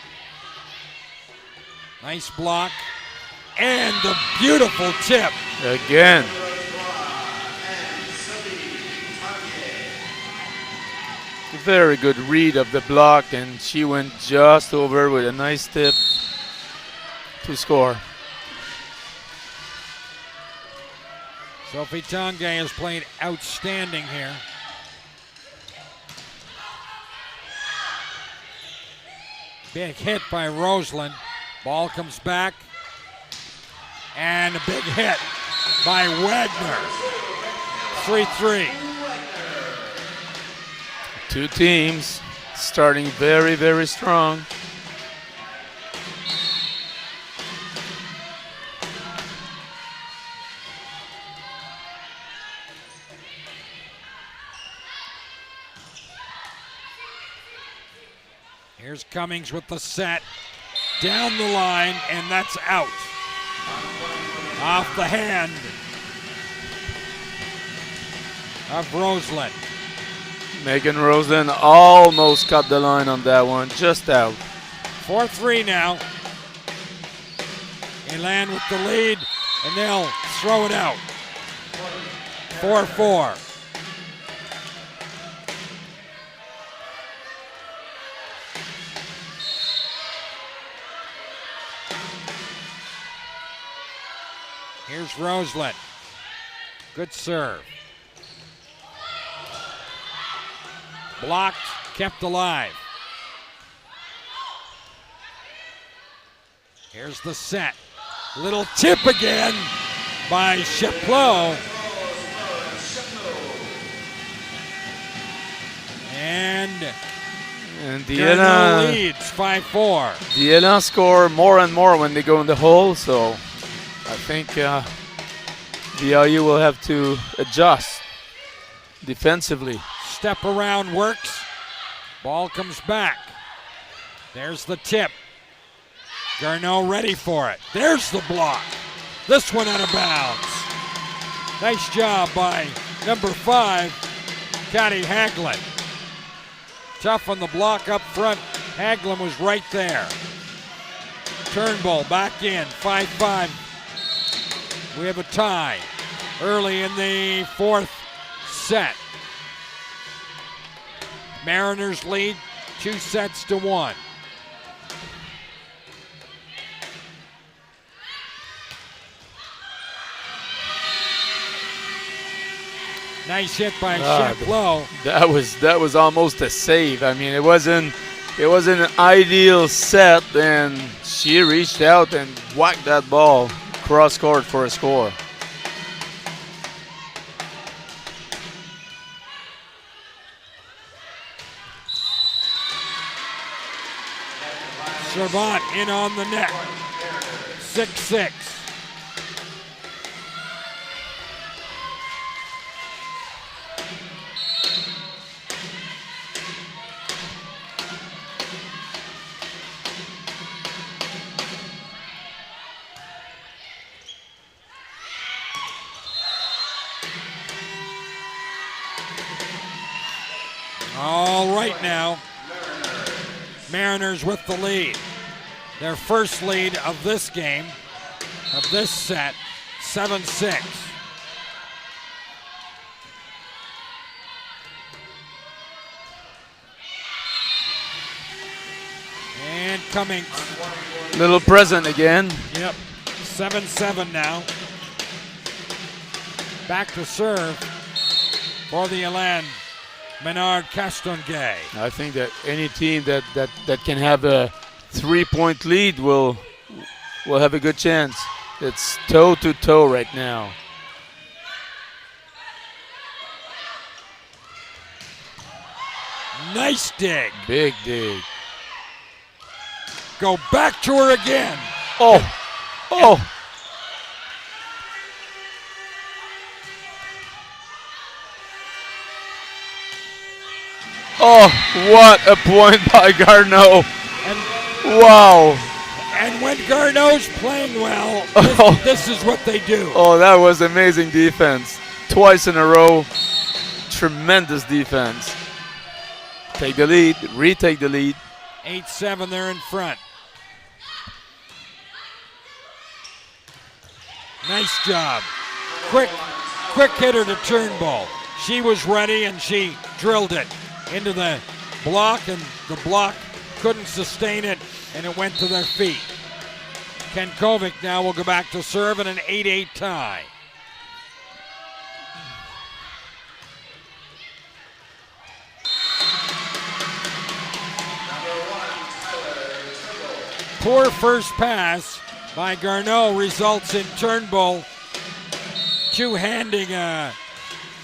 Nice block. And the beautiful tip. Again. Very good read of the block, and she went just over with a nice tip to score. Sophie Tanguay has played outstanding here. Big hit by Rosenlund. Ball comes back. And a big hit by Wagner. 3-3. Two teams starting very, very strong. Here's Cummings with the set. Down the line, and that's out. Off the hand of Rosenlund. Megan Rosenlund almost cut the line on that one, just out. 4-3 now. Elans with the lead, and they'll throw it out. 4-4. Here's Rosenlund. Good serve. Blocked, kept alive. Here's the set. Little tip again by Chaplot. And the Garneau leads 5-4. The Elans score more and more when they go in the hole, so I think VIU will have to adjust defensively. Step around works. Ball comes back. There's the tip. Garneau ready for it. There's the block. This one out of bounds. Nice job by number 5, Caddy Hagelin. Tough on the block up front. Hagelin was right there. Turnbull back in, 5-5. We have a tie early in the 4th set. Mariners lead 2-1. Nice hit by Chaplot. That was almost a save. I mean, it wasn't an ideal set, and she reached out and whacked that ball cross court for a score. Servant in on the net. 6-6. All right now, Mariners with the lead. Their first lead of this game, of this set, 7-6. And Cummings. Little present again. Yep, 7-7 now. Back to serve for the Elans. Menard Castonguay. I think that any team that can have a 3-point lead will have a good chance. It's toe to toe right now. Nice dig. Big dig. Go back to her again. Oh. Oh, what a point by Garneau. Wow. And when Garneau's playing well, this is what they do. Oh, that was amazing defense. Twice in a row. Tremendous defense. Take the lead, retake the lead. 8-7, they're in front. Nice job. Quick hitter to Turnbull. She was ready and she drilled it into the block, and the block couldn't sustain it, and it went to their feet. Kenkovic now will go back to serve in an 8-8 tie. poor first pass by Garneau results in Turnbull two-handing a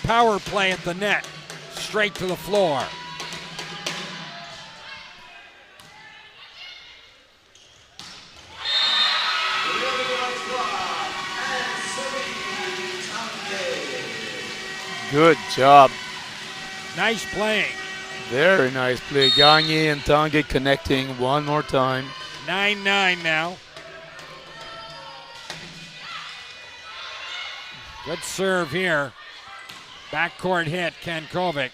power play at the net straight to the floor. Good job. Nice playing. Very nice play. Garneau and Tanguay connecting one more time. 9-9 now. Good serve here. Backcourt hit, Kankovic.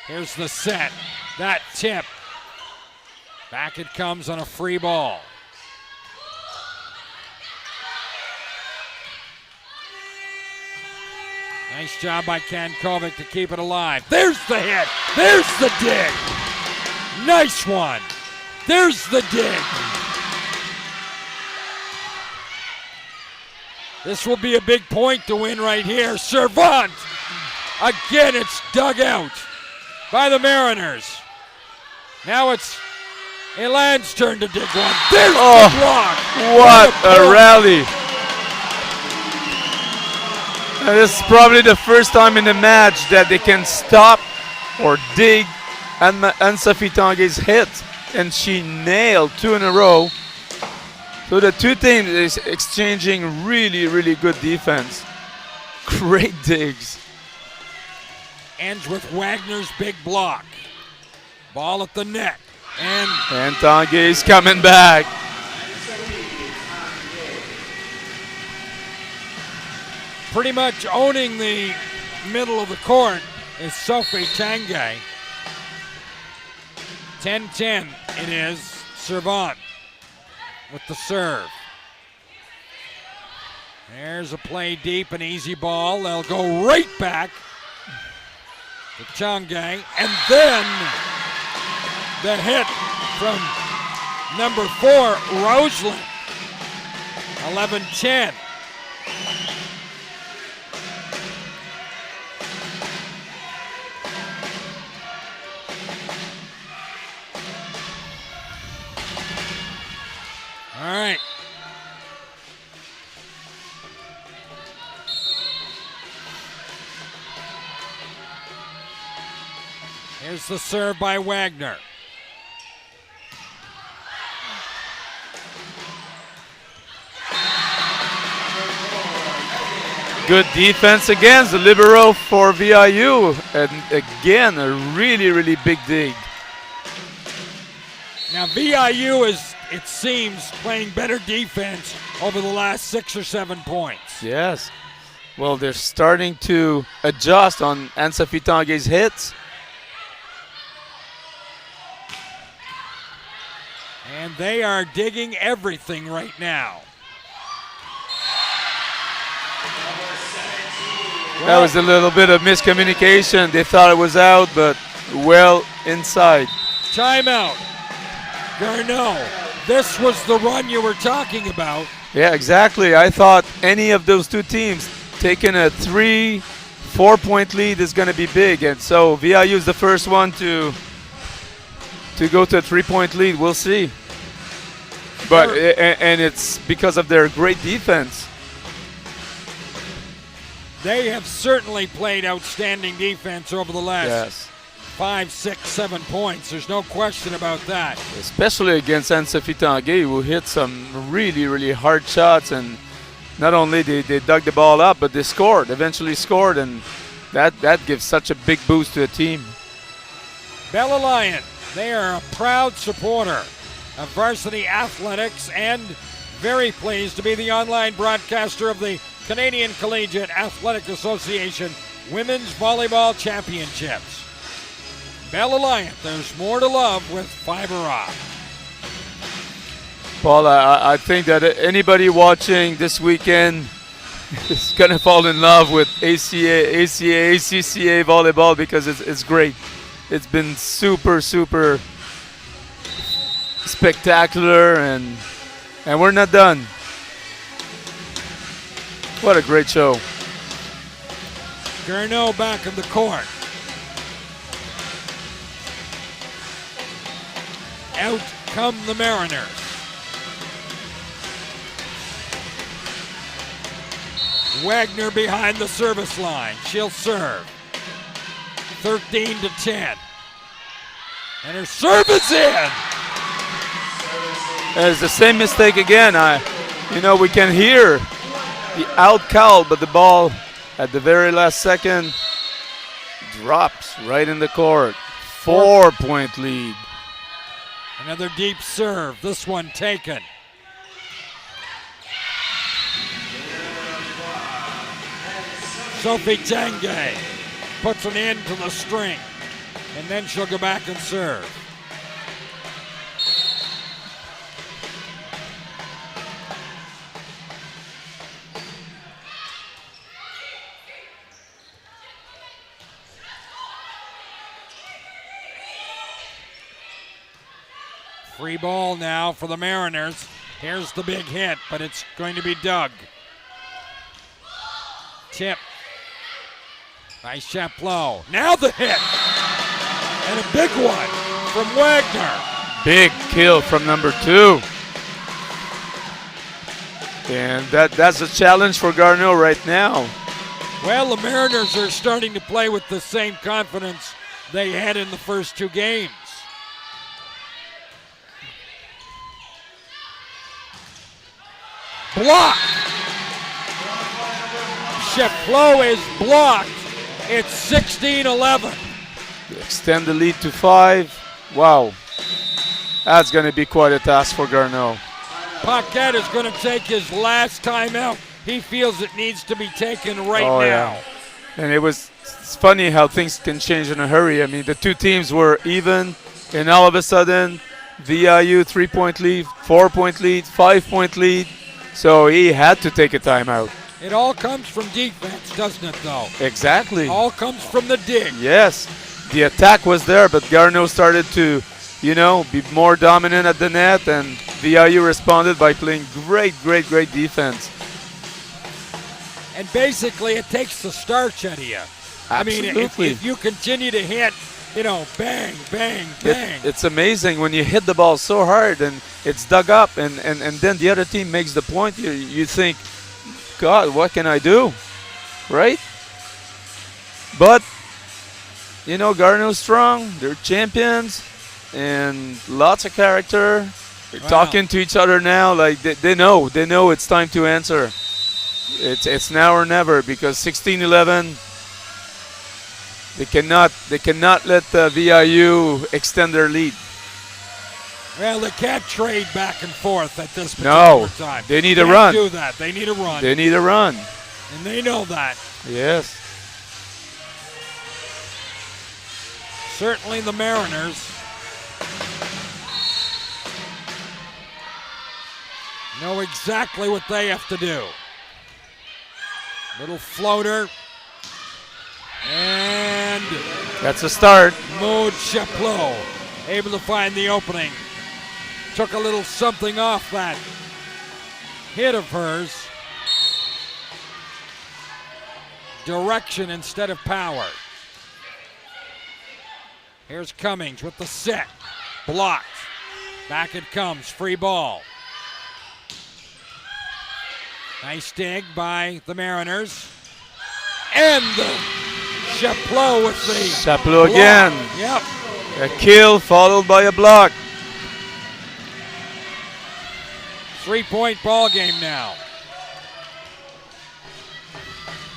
Here's the set. That tip. Back it comes on a free ball. Nice job by Kankovic to keep it alive. There's the hit. There's the dig. Nice one. There's the dig. This will be a big point to win right here. Servant. Again, it's dug out by the Mariners. Now it's Elans' turn to dig one. There's the block. What a rally. And this is probably the first time in the match that they can stop or dig Anne-Sophie Tanguay's hit. And she nailed 2 in a row. So the two teams is exchanging really, really good defense. Great digs. Ends with Wagner's big block. Ball at the net. And Tanguay's coming back. Pretty much owning the middle of the court is Sophie Tanguay. 10-10 it is. Servant with the serve. There's a play deep, an easy ball. They'll go right back to Tanguay. And then the hit from number 4, Rosenlund. 11-10. All right. Here's the serve by Wagner. Good defense against the libero for VIU. And again, a really, really big dig. Now VIU is, it seems, playing better defense over the last 6 or 7 points. Yes. Well, they're starting to adjust on Anne-Sophie Tanguay's hits. And they are digging everything right now. That was a little bit of miscommunication. They thought it was out, but well inside. Timeout. Garneau, this was the run you were talking about. Yeah, exactly. I thought any of those two teams taking a 3-4 point lead is going to be big. And so VIU is the first one to go to a 3-point lead. We'll see. But and it's because of their great defense. They have certainly played outstanding defense over the last 5, 6, 7 points. There's no question about that. Especially against Anne-Sophie Tanguay, who hit some really, really hard shots. And not only they dug the ball up, but they scored, eventually scored. And that gives such a big boost to a team. Belle Alliant, they are a proud supporter of varsity athletics and very pleased to be the online broadcaster of the Canadian Collegiate Athletic Association Women's Volleyball Championships. Belle Alliant, there's more to love with Fiber Rock. Paul, I think that anybody watching this weekend is going to fall in love with ACA, CCAA volleyball because it's great. It's been super, super spectacular, and we're not done. What a great show. Garneau back in the court. Out come the Mariners. Wagner behind the service line. She'll serve. 13-10. And her serve is in. It's the same mistake again. We can hear the out call, but the ball at the very last second drops right in the court. 4-point lead. Another deep serve. This one taken. Sophie Tanguay puts an end to the string, and then she'll go back and serve. Free ball now for the Mariners. Here's the big hit, but it's going to be dug. Tip by Chaplot. Now the hit. And a big one from Wagner. Big kill from number 2. And that's a challenge for Garneau right now. Well, the Mariners are starting to play with the same confidence they had in the first 2 games. Blocked. Chaplot is blocked. It's 16-11. Extend the lead to 5. Wow. That's going to be quite a task for Garneau. Paquette is going to take his last timeout. He feels it needs to be taken right now. Yeah. And it's funny how things can change in a hurry. I mean, the 2 teams were even, and all of a sudden, VIU 3-point lead, 4-point lead, 5-point lead. So he had to take a timeout. It all comes from defense, doesn't it, though? Exactly. It all comes from the dig. Yes. The attack was there, but Garneau started to, be more dominant at the net, and VIU responded by playing great defense. And basically, it takes the starch out of you. Absolutely. I mean, if you continue to hit, bang, bang, bang. It's amazing when you hit the ball so hard and it's dug up, and then the other team makes the point. You think, God, what can I do? Right? But, Garneau's strong. They're champions and lots of character. They're talking to each other now. Like they know it's time to answer. It's now or never, because 16-11. They cannot let the VIU extend their lead. Well, they can't trade back and forth at this particular time. They need a run. Do that. They need a run. They need a run. And they know that. Yes. Certainly the Mariners know exactly what they have to do. Little floater. And that's a start. Maud Chaplot able to find the opening. Took a little something off that hit of hers. Direction instead of power. Here's Cummings with the set. Blocked. Back it comes. Free ball. Nice dig by the Mariners. And the Chaplot with the Chaplot again. Yep. A kill followed by a block. 3-point ball game now.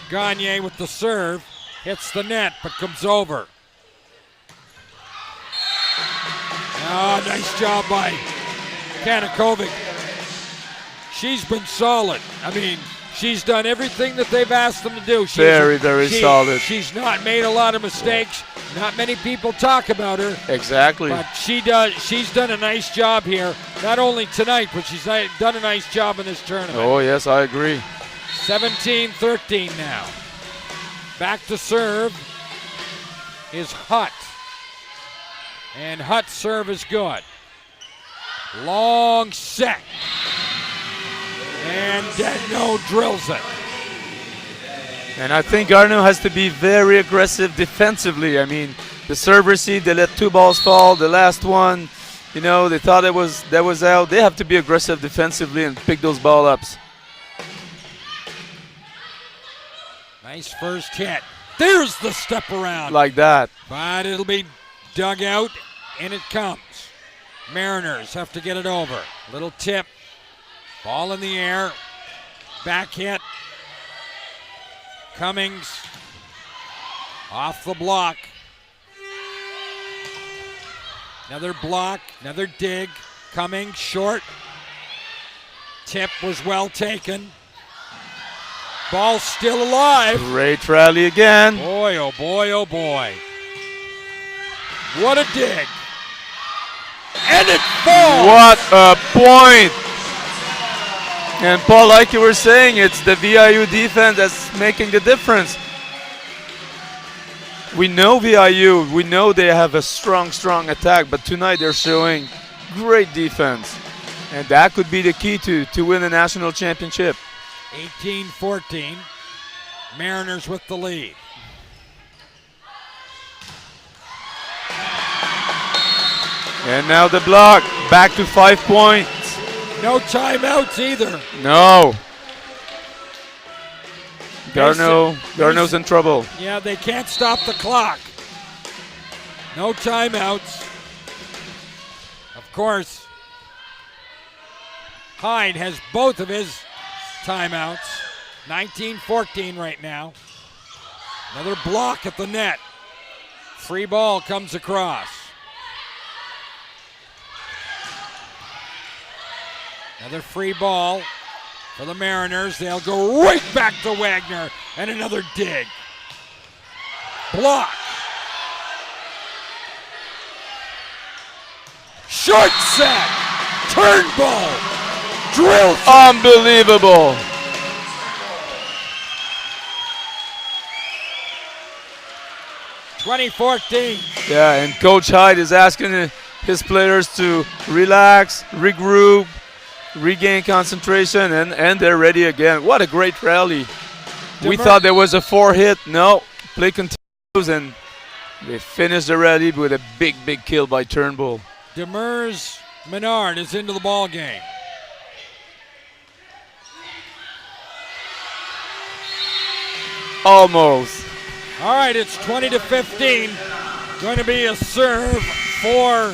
Garneau with the serve. Hits the net but comes over. Oh, nice job by Kanakovic. She's been solid. I mean, she's done everything that they've asked them to do. Very solid. She's not made a lot of mistakes. Not many people talk about her. Exactly. But she does. She's done a nice job here. Not only tonight, but she's done a nice job in this tournament. Oh, yes, I agree. 17-13 now. Back to serve is Hutt. And Hutt's serve is good. Long set. And Garneau drills it. And I think Garneau has to be very aggressive defensively. I mean, the serve receive, they let 2 balls fall. The last one, they thought that was out. They have to be aggressive defensively and pick those ball ups. Nice first hit. There's the step around. Like that. But it'll be dug out, and it comes. Mariners have to get it over. Little tip. Ball in the air. Back hit. Cummings off the block. Another block, another dig. Cummings short. Tip was well taken. Ball still alive. Great rally again. Boy, oh boy, oh boy. What a dig. And it falls. What a point. And Paul, like you were saying, it's the VIU defense that's making the difference. We know VIU, we know they have a strong attack, but tonight they're showing great defense. And that could be the key to win the national championship. 18-14, Mariners with the lead. And now the block, back to 5 points. No timeouts either. No. Garneau's in trouble. Yeah, they can't stop the clock. No timeouts. Of course, Hyde has both of his timeouts. 19-14 right now. Another block at the net. Free ball comes across. Another free ball for the Mariners. They'll go right back to Wagner. And another dig. Block. Short set. Turnbull. Drills. Unbelievable. (2014). Yeah, and Coach Hyde is asking his players to relax, regroup, regain concentration, and they're ready again. What a great rally. We thought there was a 4-hit. No, play continues, and they finished the rally with a big kill by Turnbull. Demers Menard is into the ball game. Almost. All right, it's 20-15. Going to be a serve for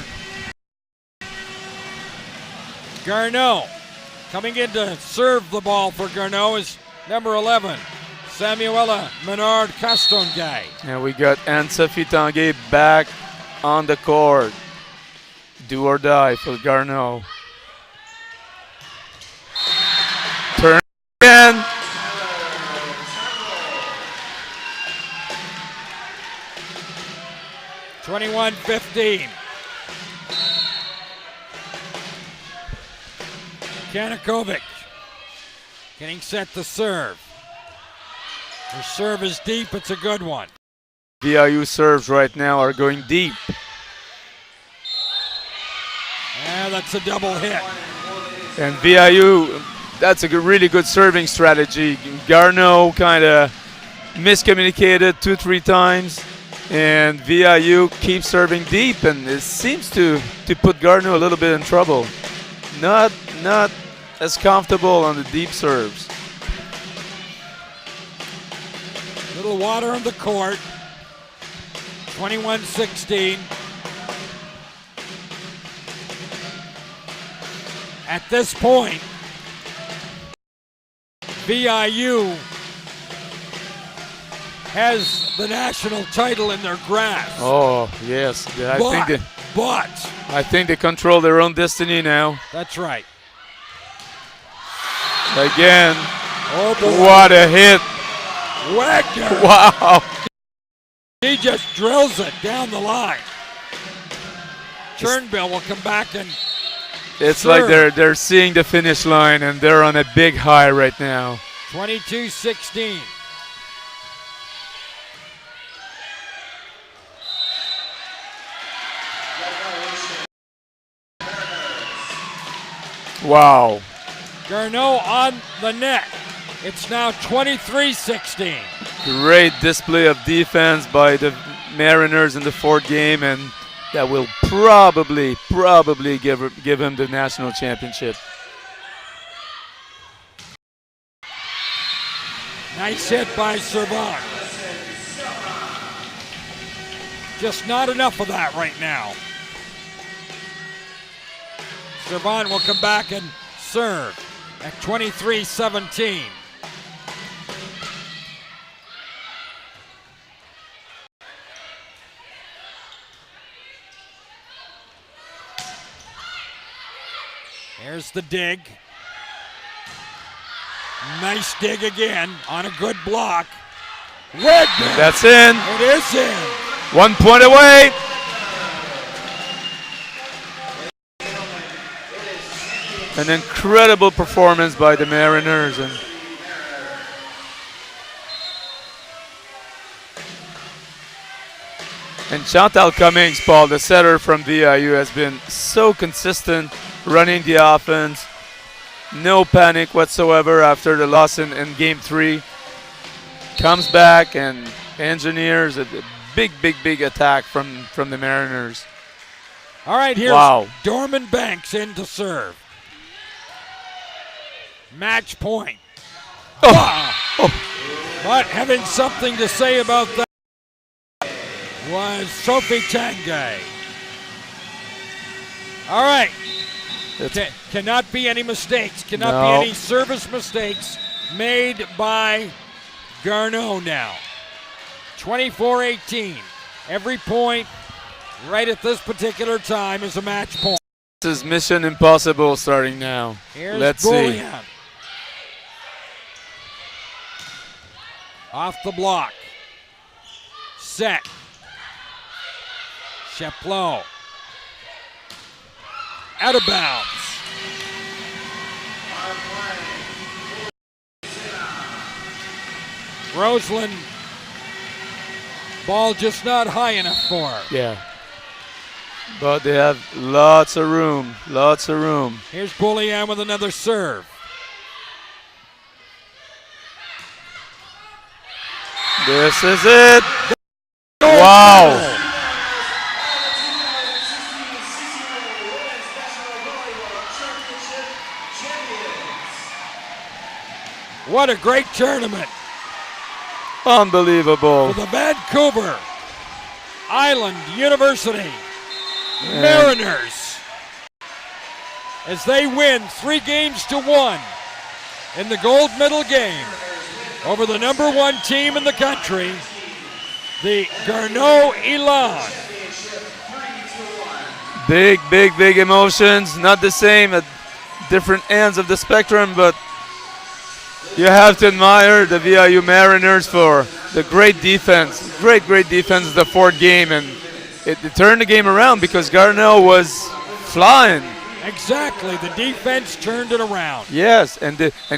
Garneau. Coming in to serve the ball for Garneau is number 11, Samuela Menard Castongay. And we got Anne-Sophie Tanguay back on the court. Do or die for Garneau. Turn again. (21-15). Kanikovic getting set to serve. Her serve is deep, it's a good one. VIU serves right now are going deep. Yeah, that's a double hit. And VIU, that's a really good serving strategy. Garneau kind of miscommunicated 2-3 times, and VIU keeps serving deep, and it seems to put Garneau a little bit in trouble. Not as comfortable on the deep serves. Little water on the court. 21-16. At this point, VIU has the national title in their grasp. Oh, yes. I think they control their own destiny now. That's right. Again. Oh boy. What a hit. Wagner. Wow. He just drills it down the line. Turnbull will come back and it's serve. like they're seeing the finish line, and they're on a big high right now. 22-16. Wow. Garneau on the net. It's now 23-16. Great display of defense by the Mariners in the fourth game, and that will probably give him the national championship. Nice hit by Servant. Just not enough of that right now. Servant will come back and serve at 23-17. Here's the dig. Nice dig again on a good block. Wegman. That's in. It is in. 1 point away. An incredible performance by the Mariners. And Chantal Cummings, Paul, the setter from VIU, has been so consistent running the offense. No panic whatsoever after the loss in Game 3. Comes back and engineers a big attack from the Mariners. All right, here's Dorman Banks in to serve. Match point. But having something to say about that was Sophie Tangay. All right. Cannot be any mistakes. Cannot be any service mistakes made by Garneau now. 24-18. Every point right at this particular time is a match point. This is mission impossible starting now. Let's see. Off the block. Set. Chaplot. Out of bounds. Rosenlund. Ball just not high enough for her. Yeah. But they have lots of room. Lots of room. Here's Boulian with another serve. This is it. Wow. What a great tournament. Unbelievable. For the Vancouver Island University Mariners as they win 3-1 in the gold medal game over the #1 team in the country, the Garneau Elans. Big emotions. Not the same at different ends of the spectrum, but you have to admire the VIU Mariners for the great defense. Great defense in the fourth game, and it turned the game around because Garneau was flying. Exactly, the defense turned it around. Yes, and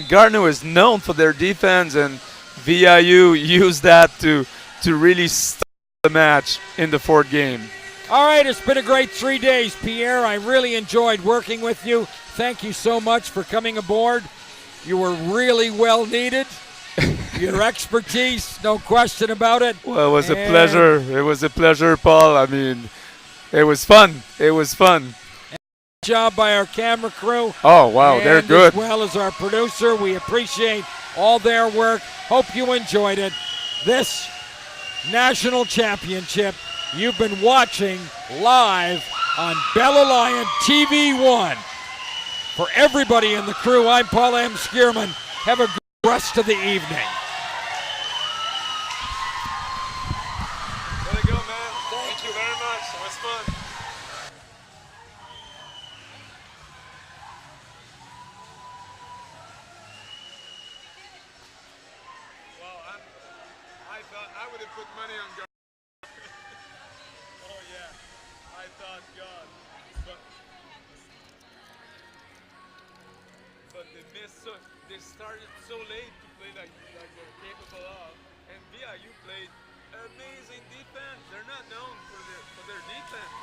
Garneau is known for their defense, and VIU used that to really stop the match in the fourth game. All right, it's been a great 3 days, Pierre. I really enjoyed working with you. Thank you so much for coming aboard. You were really well needed. Your expertise, no question about it. Well, it was a pleasure. It was a pleasure, Paul. I mean, it was fun. It was fun. Job by our camera crew. Oh, wow, they're good. As well as our producer. We appreciate all their work. Hope you enjoyed it. This national championship you've been watching live on Bell Alliance TV1. For everybody in the crew, I'm Paul M. Skierman. Have a good rest of the evening. Way to go, man. Thank you very much. It was fun. Well, I thought I would have put money on Garneau. Oh, yeah. I thought, God. But they missed they started so late to play like they're capable of, and VIU played amazing defense. They're not known for their defense.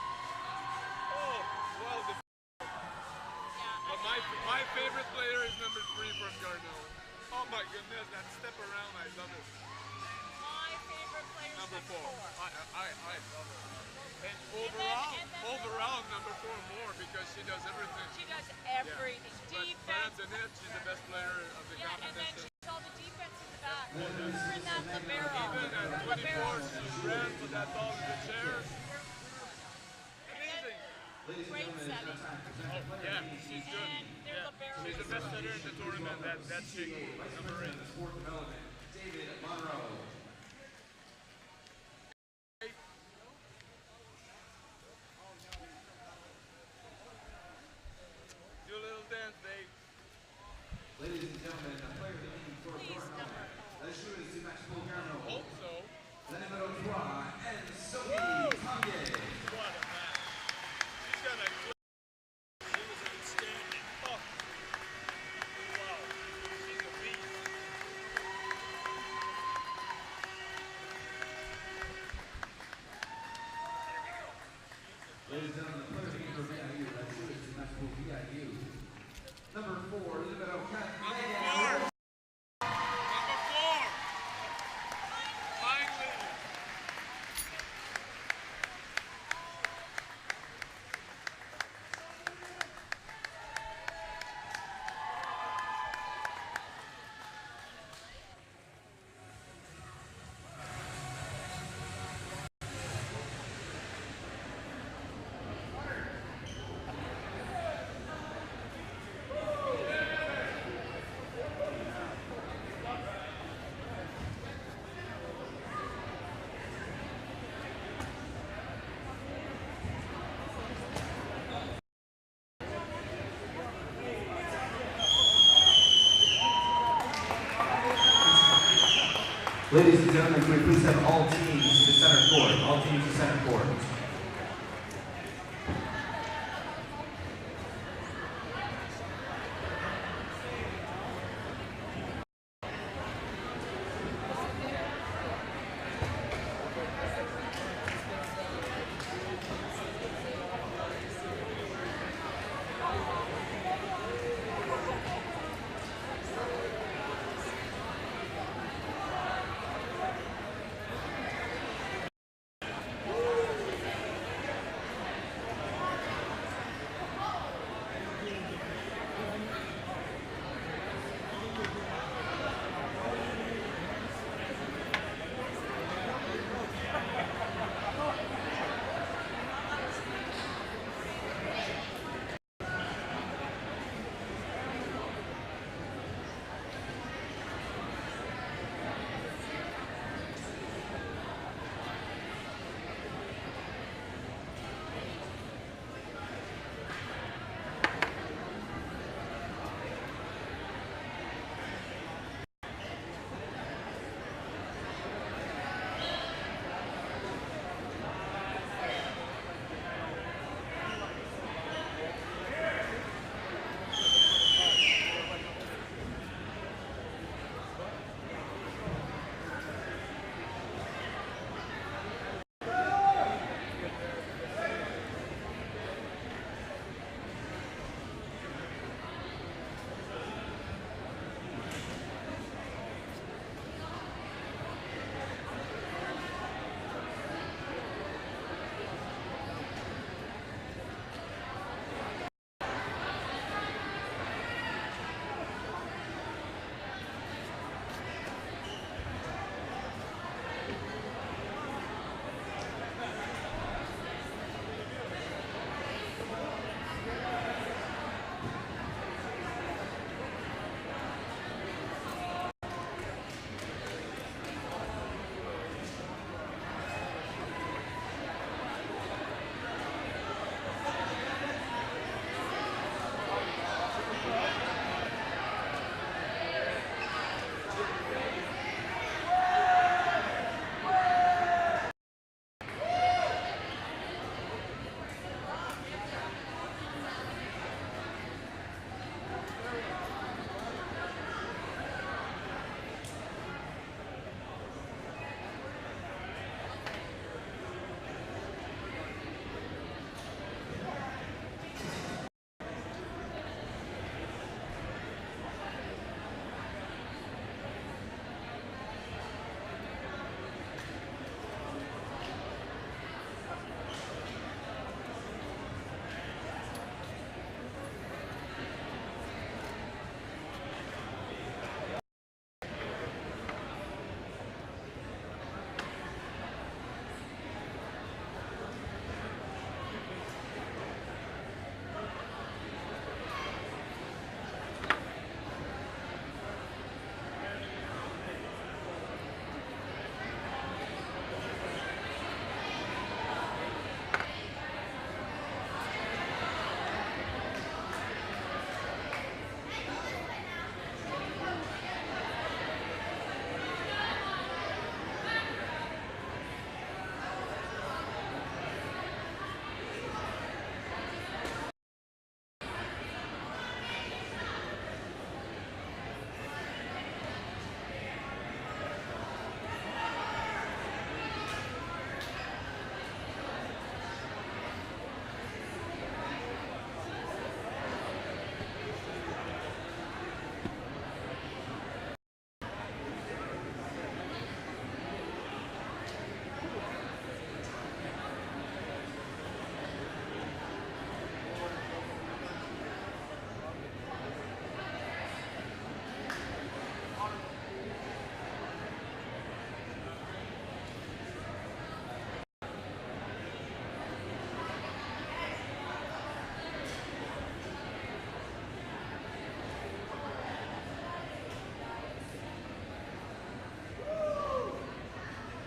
Oh, well, but my favorite player is number 3 from Garneau. Oh my goodness, that step around, I love it. My favorite player is Number 4. I love it. And overall, number 4 more because she does everything. She does everything. Yeah. Defense. But she's the best player of the competition. And then she's all the defense in the back. ran for that ball in the chair. Amazing. Ladies and Great gentlemen, it's now setting. time to present the player Yeah, of the she's good. And there's a barrel. She's the best setter in the tournament. That chick, CCAA Vice number President 8. of Sport Development, David Monroe. Do a little dance, babe. Ladies and gentlemen, the player of the game for Please, Garneau. number La joueuse du match pour Garneau. Hope so. La numéro 3, and Sophie Tanguay. What a match. She's gonna clip. She was outstanding. Oh. Wow. She's a beast. Ladies and gentlemen, the player of the game for VIU. La joueuse du match pour VIU. Number 4, le numéro 4, Megan. Number 4. Finally. Ladies and gentlemen, can we please have all teams to the center court? All teams to center court.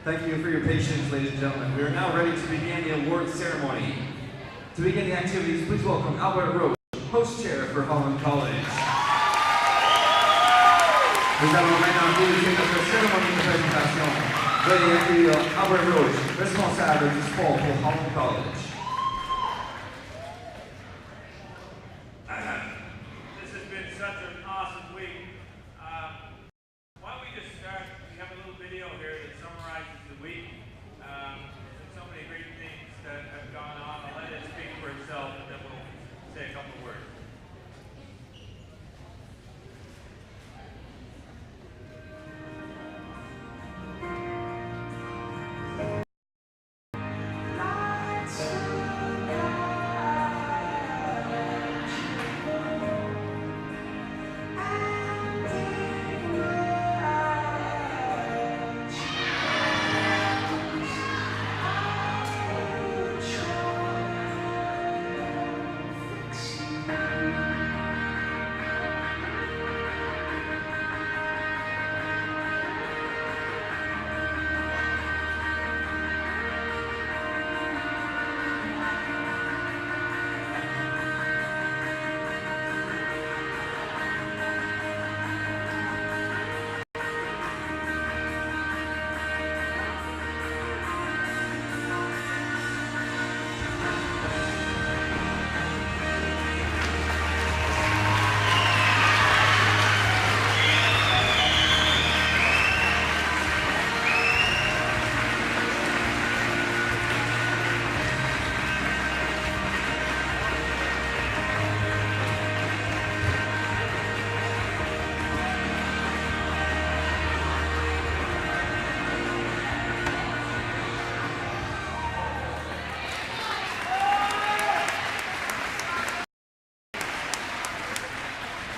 Thank you for your patience, ladies and gentlemen. We are now ready to begin the awards ceremony. To begin the activities, please welcome Albert Roche, host chair for Holland College. Nous allons maintenant diriger notre cérémonie de présentation. Veuillez accueillir Albert Roche, responsable du sport pour Holland College. This has been such an awesome week. Why don't we just start? We have a little video here that summarizes the week. There's so many great things that have gone on. I'll let it speak for itself, and then we'll say a couple of words.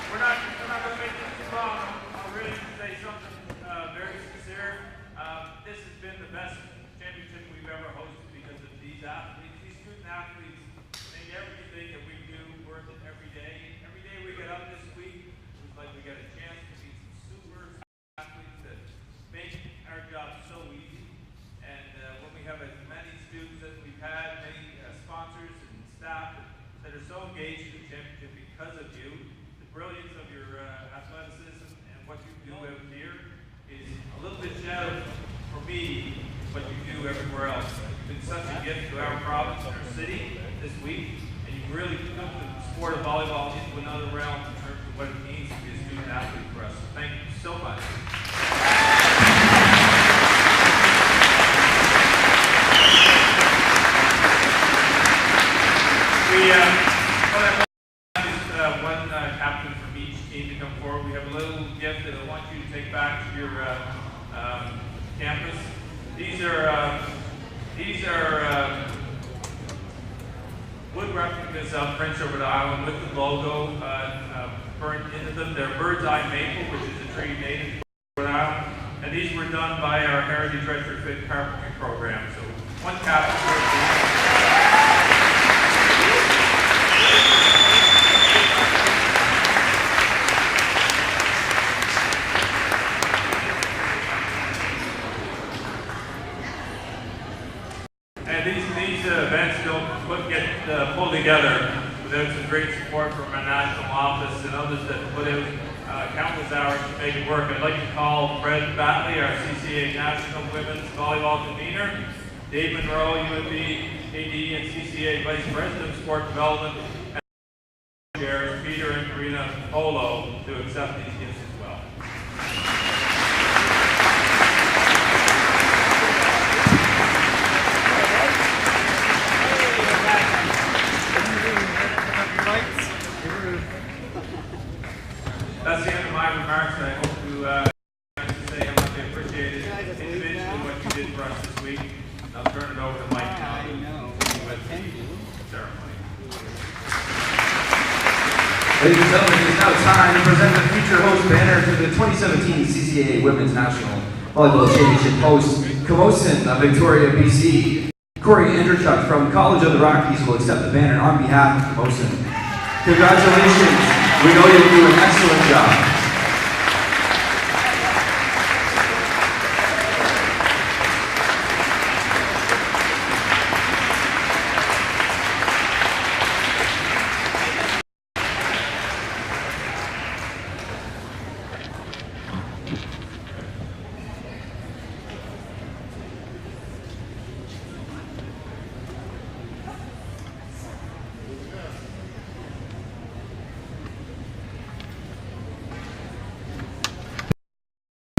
We're not going to make this too long. I'll really say something very sincere. This has been the best championship we've ever hosted because of these athletes. These student athletes make everything that we do worth it every day. Every day we get up this week, it was like we get a chance to meet some super athletes that make our job so easy. And when we have as many students as we've had, many sponsors and staff that are so engaged in the championship because of you, the brilliance of your athleticism and what you do out here is a little bit shadowed for me what you do everywhere else. It's been such a gift to our province and our city this week, and you've really put the sport of volleyball into another realm in terms of what it means to be a student athlete for us. So thank you so much. One captain from each team to come forward. We have a little gift that I want you to take back to your campus. These are wood replicas of Prince Edward Island with the logo burnt into them. They're bird's eye maple, which is a tree native to Edward Island. And these were done by our Heritage Retrofit Carpentry program. So one captain. And these events don't get pulled together without some great support from our national office and others that put out countless hours to make it work. I'd like to call Fred Batley, our CCAA National Women's Volleyball Convener, Dave Monroe, UNB AD and CCAA Vice President of Sport Development, and chairs Peter and Karina Polo to accept these gifts as well. That's the end of my remarks. I hope to say how much I appreciate it individually what you did for us this week. I'll turn it over to Mike now to continue with the ceremony. Ladies and gentlemen, it is now time to present the future host banner to the 2017 CCAA Women's National Volleyball Championship host, Camosun of Victoria, BC. Corey Andrechuk from College of the Rockies will accept the banner on behalf of Camosun. Congratulations. We know you'll do an excellent job. Thank you.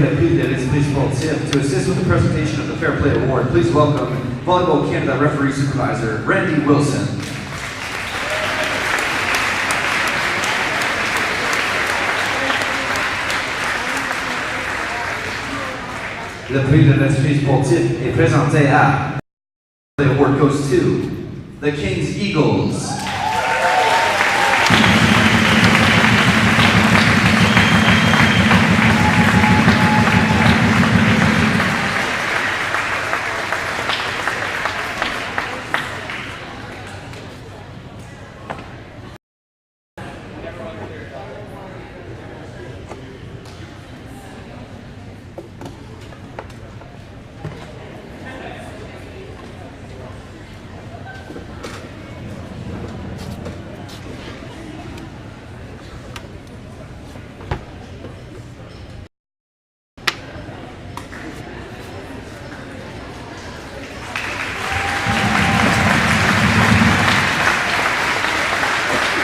le prix de l'esprit sportif. To assist with the presentation of the Fair Play Award, please welcome Volleyball Canada Referee Supervisor Randy Wilson. Le prix de l'esprit sportif est présenté à. The award goes to the Kings Eagles.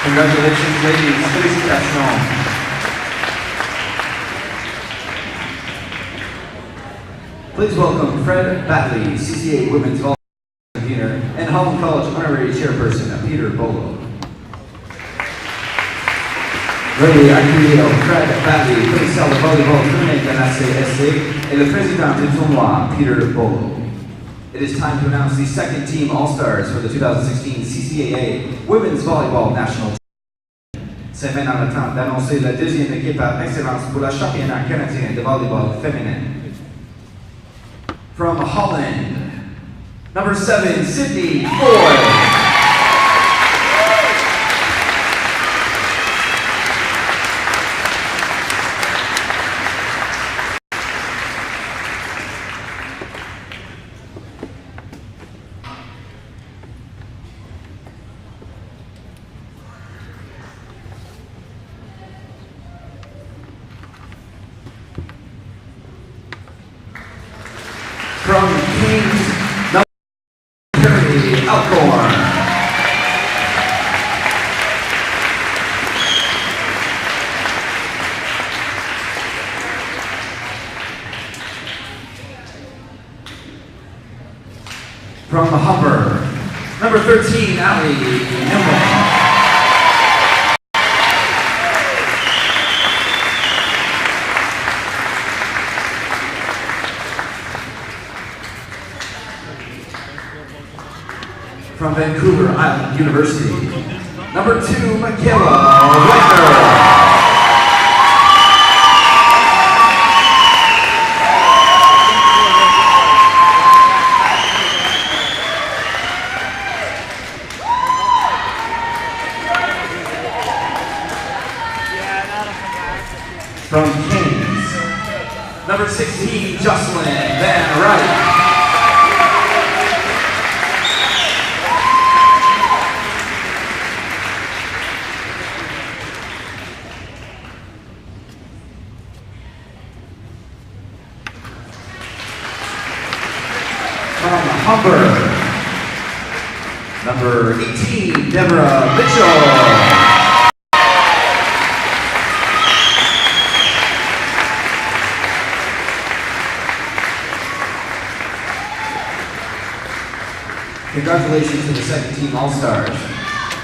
Congratulations, ladies. Félicitations. Please welcome Fred Batley, CCAA Women's Volleyball Convener, and Holland College Honorary Chairperson, Peter Bolo. Veuillez accueillir Fred Batley, commissaire de volleyball féminin de la CSC, et le président du tournoi, Peter Bolo. It is time to announce the second team All-Stars for the 2016 CCAA Women's Volleyball National Championship. C'est maintenant le temps d'annoncer la deuxième équipe par excellence pour le championnat canadien de volleyball féminin. From Holland, number 7, Sydney Ford. From Kings, number 30, Alcorn. From Humber, number 13, Ali Nimble. From Vancouver Island University, number 2, Michaela Reitner. From Kings, number 16, Jocelyn Van Wright. From Humber, number 18, Deborah Mitchell. Congratulations to the second team All-Stars.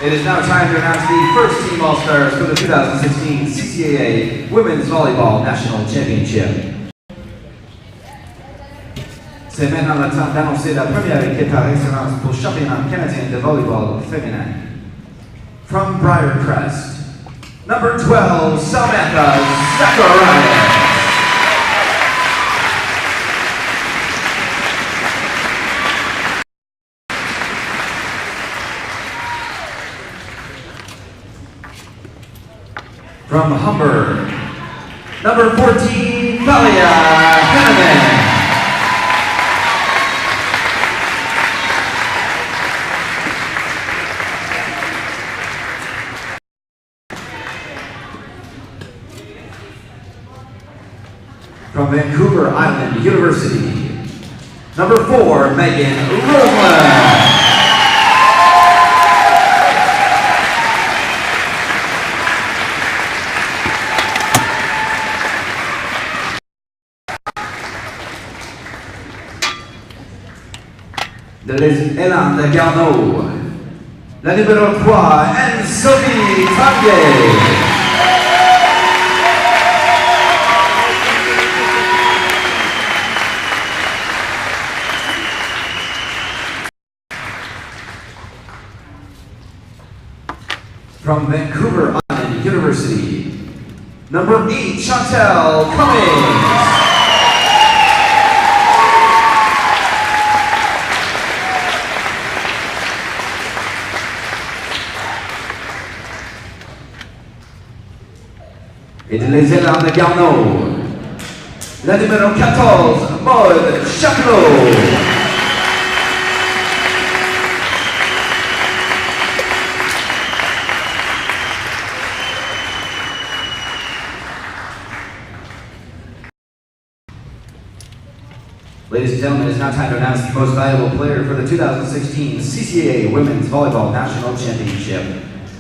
It is now time to announce the first team All-Stars for the 2016 CCAA Women's Volleyball National Championship. C'est maintenant le temps d'annoncer la première équipe par excellence pour le championnat canadien de volleyball féminin. From Briarcrest, number 12, Samantha Zacharias. From Humber, number 14, Thalia Hanneman. From Vancouver Island University, number 4, Megan Rosenlund. de les Elans de Garneau, la numéro 3, Anne-Sophie Tanguay. From Vancouver Island University, number 8, Chantel Cummings. Et de les Elans de Garneau, la numéro 14, Maud Chapelot. Ladies and gentlemen, it's now time to announce the most valuable player for the 2016 CCAA Women's Volleyball National Championship.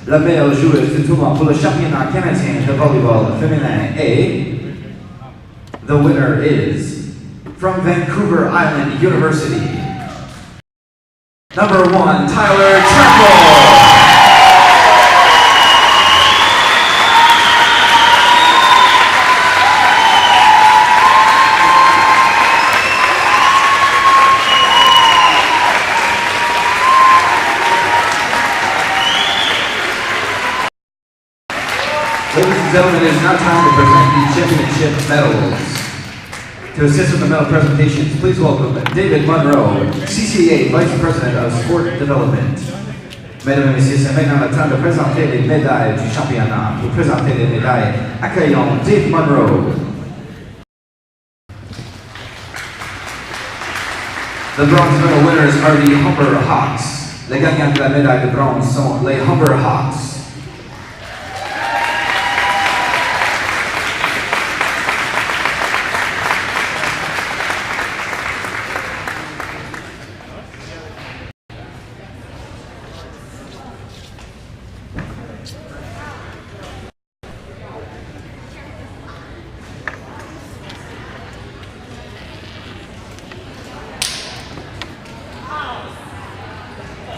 La meilleure joueuse du tournoi pour le championnat canadien de volleyball féminin A. The winner is, from Vancouver Island University, number 1, Tyler Turnbull. Ladies and gentlemen, it is now time to present the championship medals. To assist with the medal presentations, please welcome David Monroe, CCAA Vice President of Sport Development. Mesdames et messieurs, c'est maintenant le temps de présenter les médailles du championnat. Pour présenter les médailles, accueillons Dave Monroe. The bronze medal winners are the Humber Hawks. Les gagnants de la médaille de bronze sont les Humber Hawks.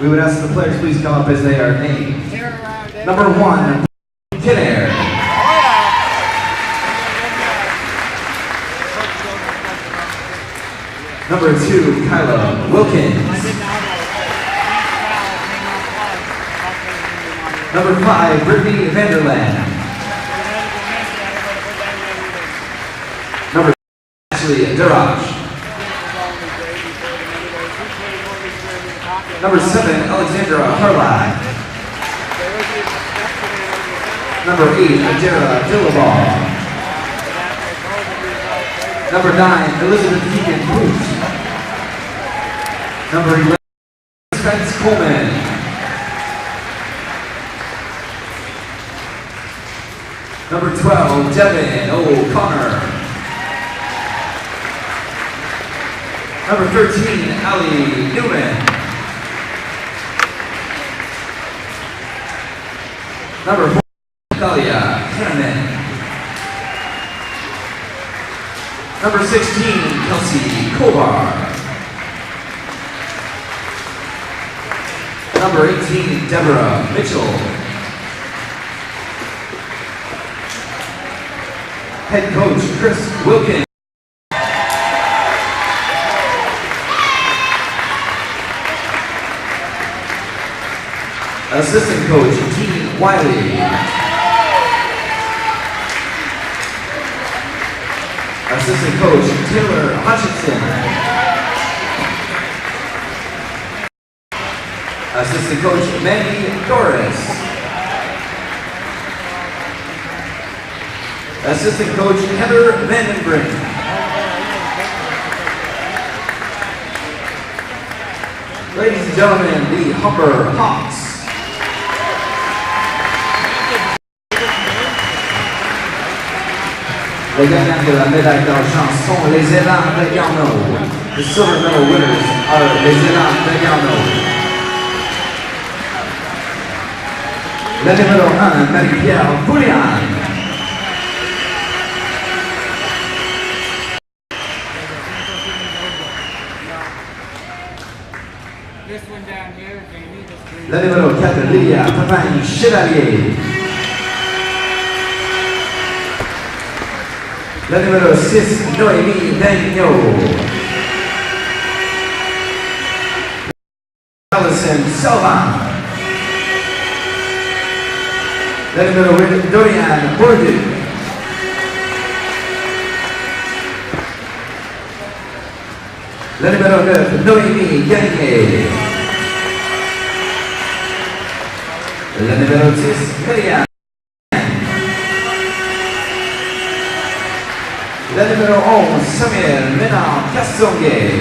We would ask the players please come up as they are named. Number 1, Kinnair. Number 2, Kyla Wilkins. Number 5, Brittany Vanderland. Number 6, Ashley Durash. Number 7, Alexandra Harlak. Number 8, Adara Dillaball. Number 9, Elizabeth Keegan Boot. Number 11, Spence Coleman. Number 12, Devin O'Connor. Number 13, Ali Newman. Number 4, Talia Hanneman. Number 16, Kelsey Kovar. Number 18, Deborah Mitchell. Head coach, Chris Wilkins. Assistant coach, Jean Wiley. Assistant coach, Taylor Hutchinson. Assistant coach, Mandy Doris. Assistant coach, Heather Vandenbrink. Ladies and gentlemen, the Humber Hawks. Les gagnants de la médaille d'argent sont les Elans de Garneau. The silver medal winners are les Elans de Garneau. La numéro 1, Marie-Pierre Boulian. This one down here, Jamie, this green. La numéro 4, Lydia Papagne-Chevalier. La numéro 6, Noémie Dagneau. Allison Salva. La numéro 8, Dorian Bourdieu. La numéro 9, Noémie Gagné. La numéro 10, Myriam. La numéro 11, Samuel Ménard-Castonguay.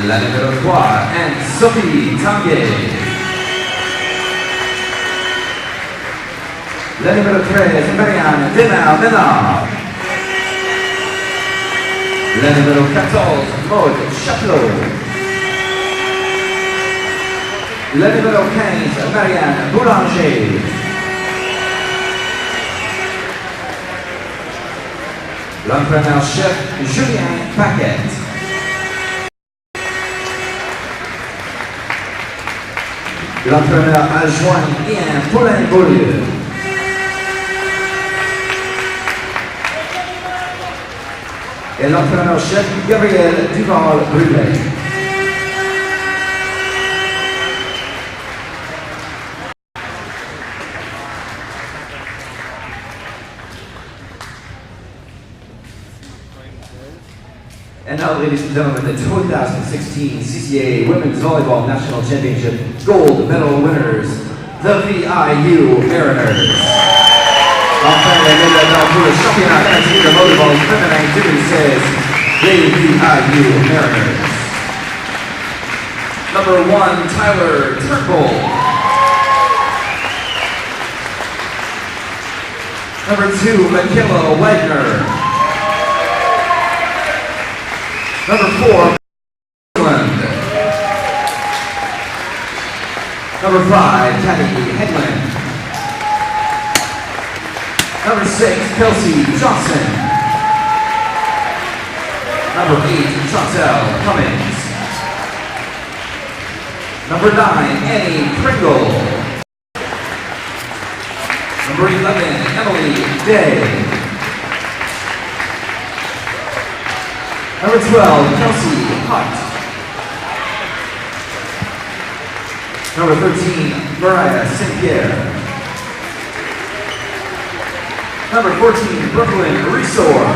La numéro 3, Anne-Sophie Tanguay. La numéro 13, Marianne Desmar-Ménard. La numéro 14, Maud Chapelot. La numéro 15, Marianne Boulanger. L'entraîneur-chef, Julien Paquette. L'entraîneur adjoint, Ian Paulin-Beaulieu. Et l'entraîneur-chef, Gabriel Duval-Brulé. And now, ladies and gentlemen, the 2016 CCAA Women's Volleyball National Championship gold medal winners, the VIU Mariners. Enfin, les médailles pour le championnat canadien de volleyball féminin 2016, les VIU Mariners. Number 1, Tyler Turnbull. Number 2, Michaela Wagner. Number 4, Rosenlund. Number 5, Teddy Headland. Number 6, Kelsey Johnson. Number 8, Chantel Cummings. Number 9, Annie Pringle. Number 11, Emily Day. Number 12, Kelsey Hutt. Number 13, Mariah St. Pierre. Number 14, Brooklyn Resor.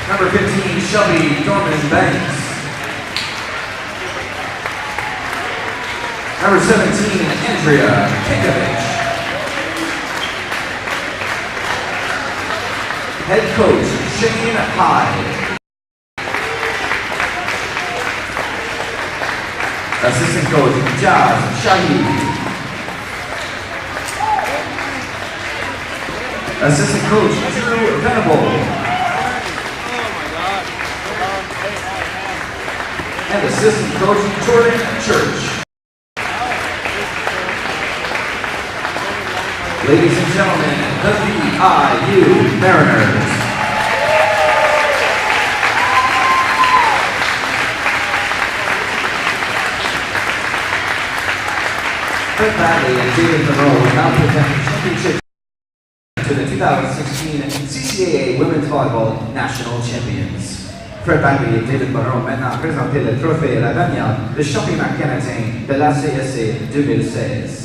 Number 15, Shelby Dorman Banks. Number 17, Andrea Kinkovich. Head coach, Shane Hyde. Assistant coach, Jazz Shahid. Assistant coach, Drew Venable. And assistant coach, Jordan Church. Ladies and gentlemen, the VIU Mariners. Fred Bagley and David Monroe will now present the championship to the 2016 CCAA Women's Volleyball National Champions. Fred Bagley et David Monroe maintenant présenter le trophée à la gagnante de championnat canadien de la CSA 2016.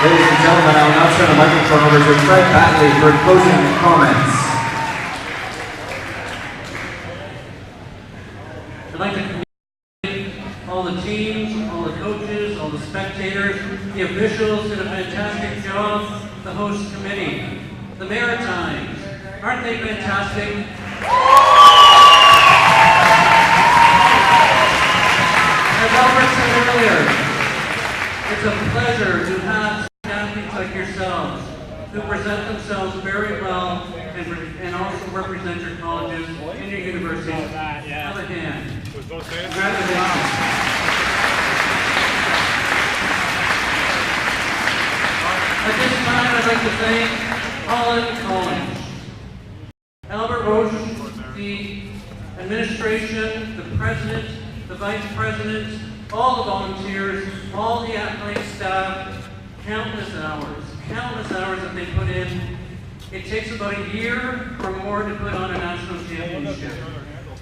Ladies and gentlemen, I will now turn the microphone over to Fred Bagley for closing comments. I'd like to thank all the teams, all the coaches, all the spectators, the officials did a fantastic job, the host committee, the Maritimes. Aren't they fantastic? As Albert said earlier, it's a pleasure to have athletes like yourselves who present themselves very well and also represent your colleges and your universities. Have a hand. Congratulations. At this time, I'd like to thank Holland College, Albert Roche, the administration, the president, the vice president, all the volunteers, all the athletic staff, countless hours that they put in. It takes about a year or more to put on a national championship.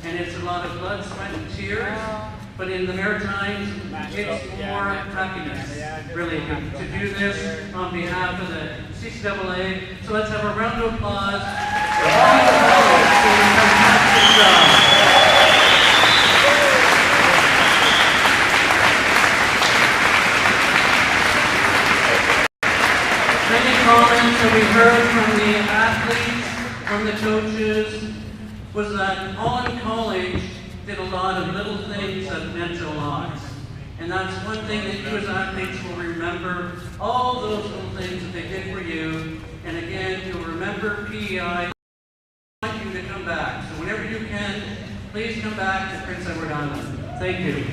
And it's a lot of blood, sweat, and tears. But in the Maritimes, it's more happiness, really, to do this on behalf of the CCAA. So let's have a round of applause for all the players doing a fantastic job. Many comments that we heard from the athletes, from the coaches, was that Holland College did a lot of little things that meant a lot. And that's one thing that you as athletes will remember, all those little things that they did for you. And again, you'll remember PEI. I want you to come back. So whenever you can, please come back to Prince Edward Island. Thank you.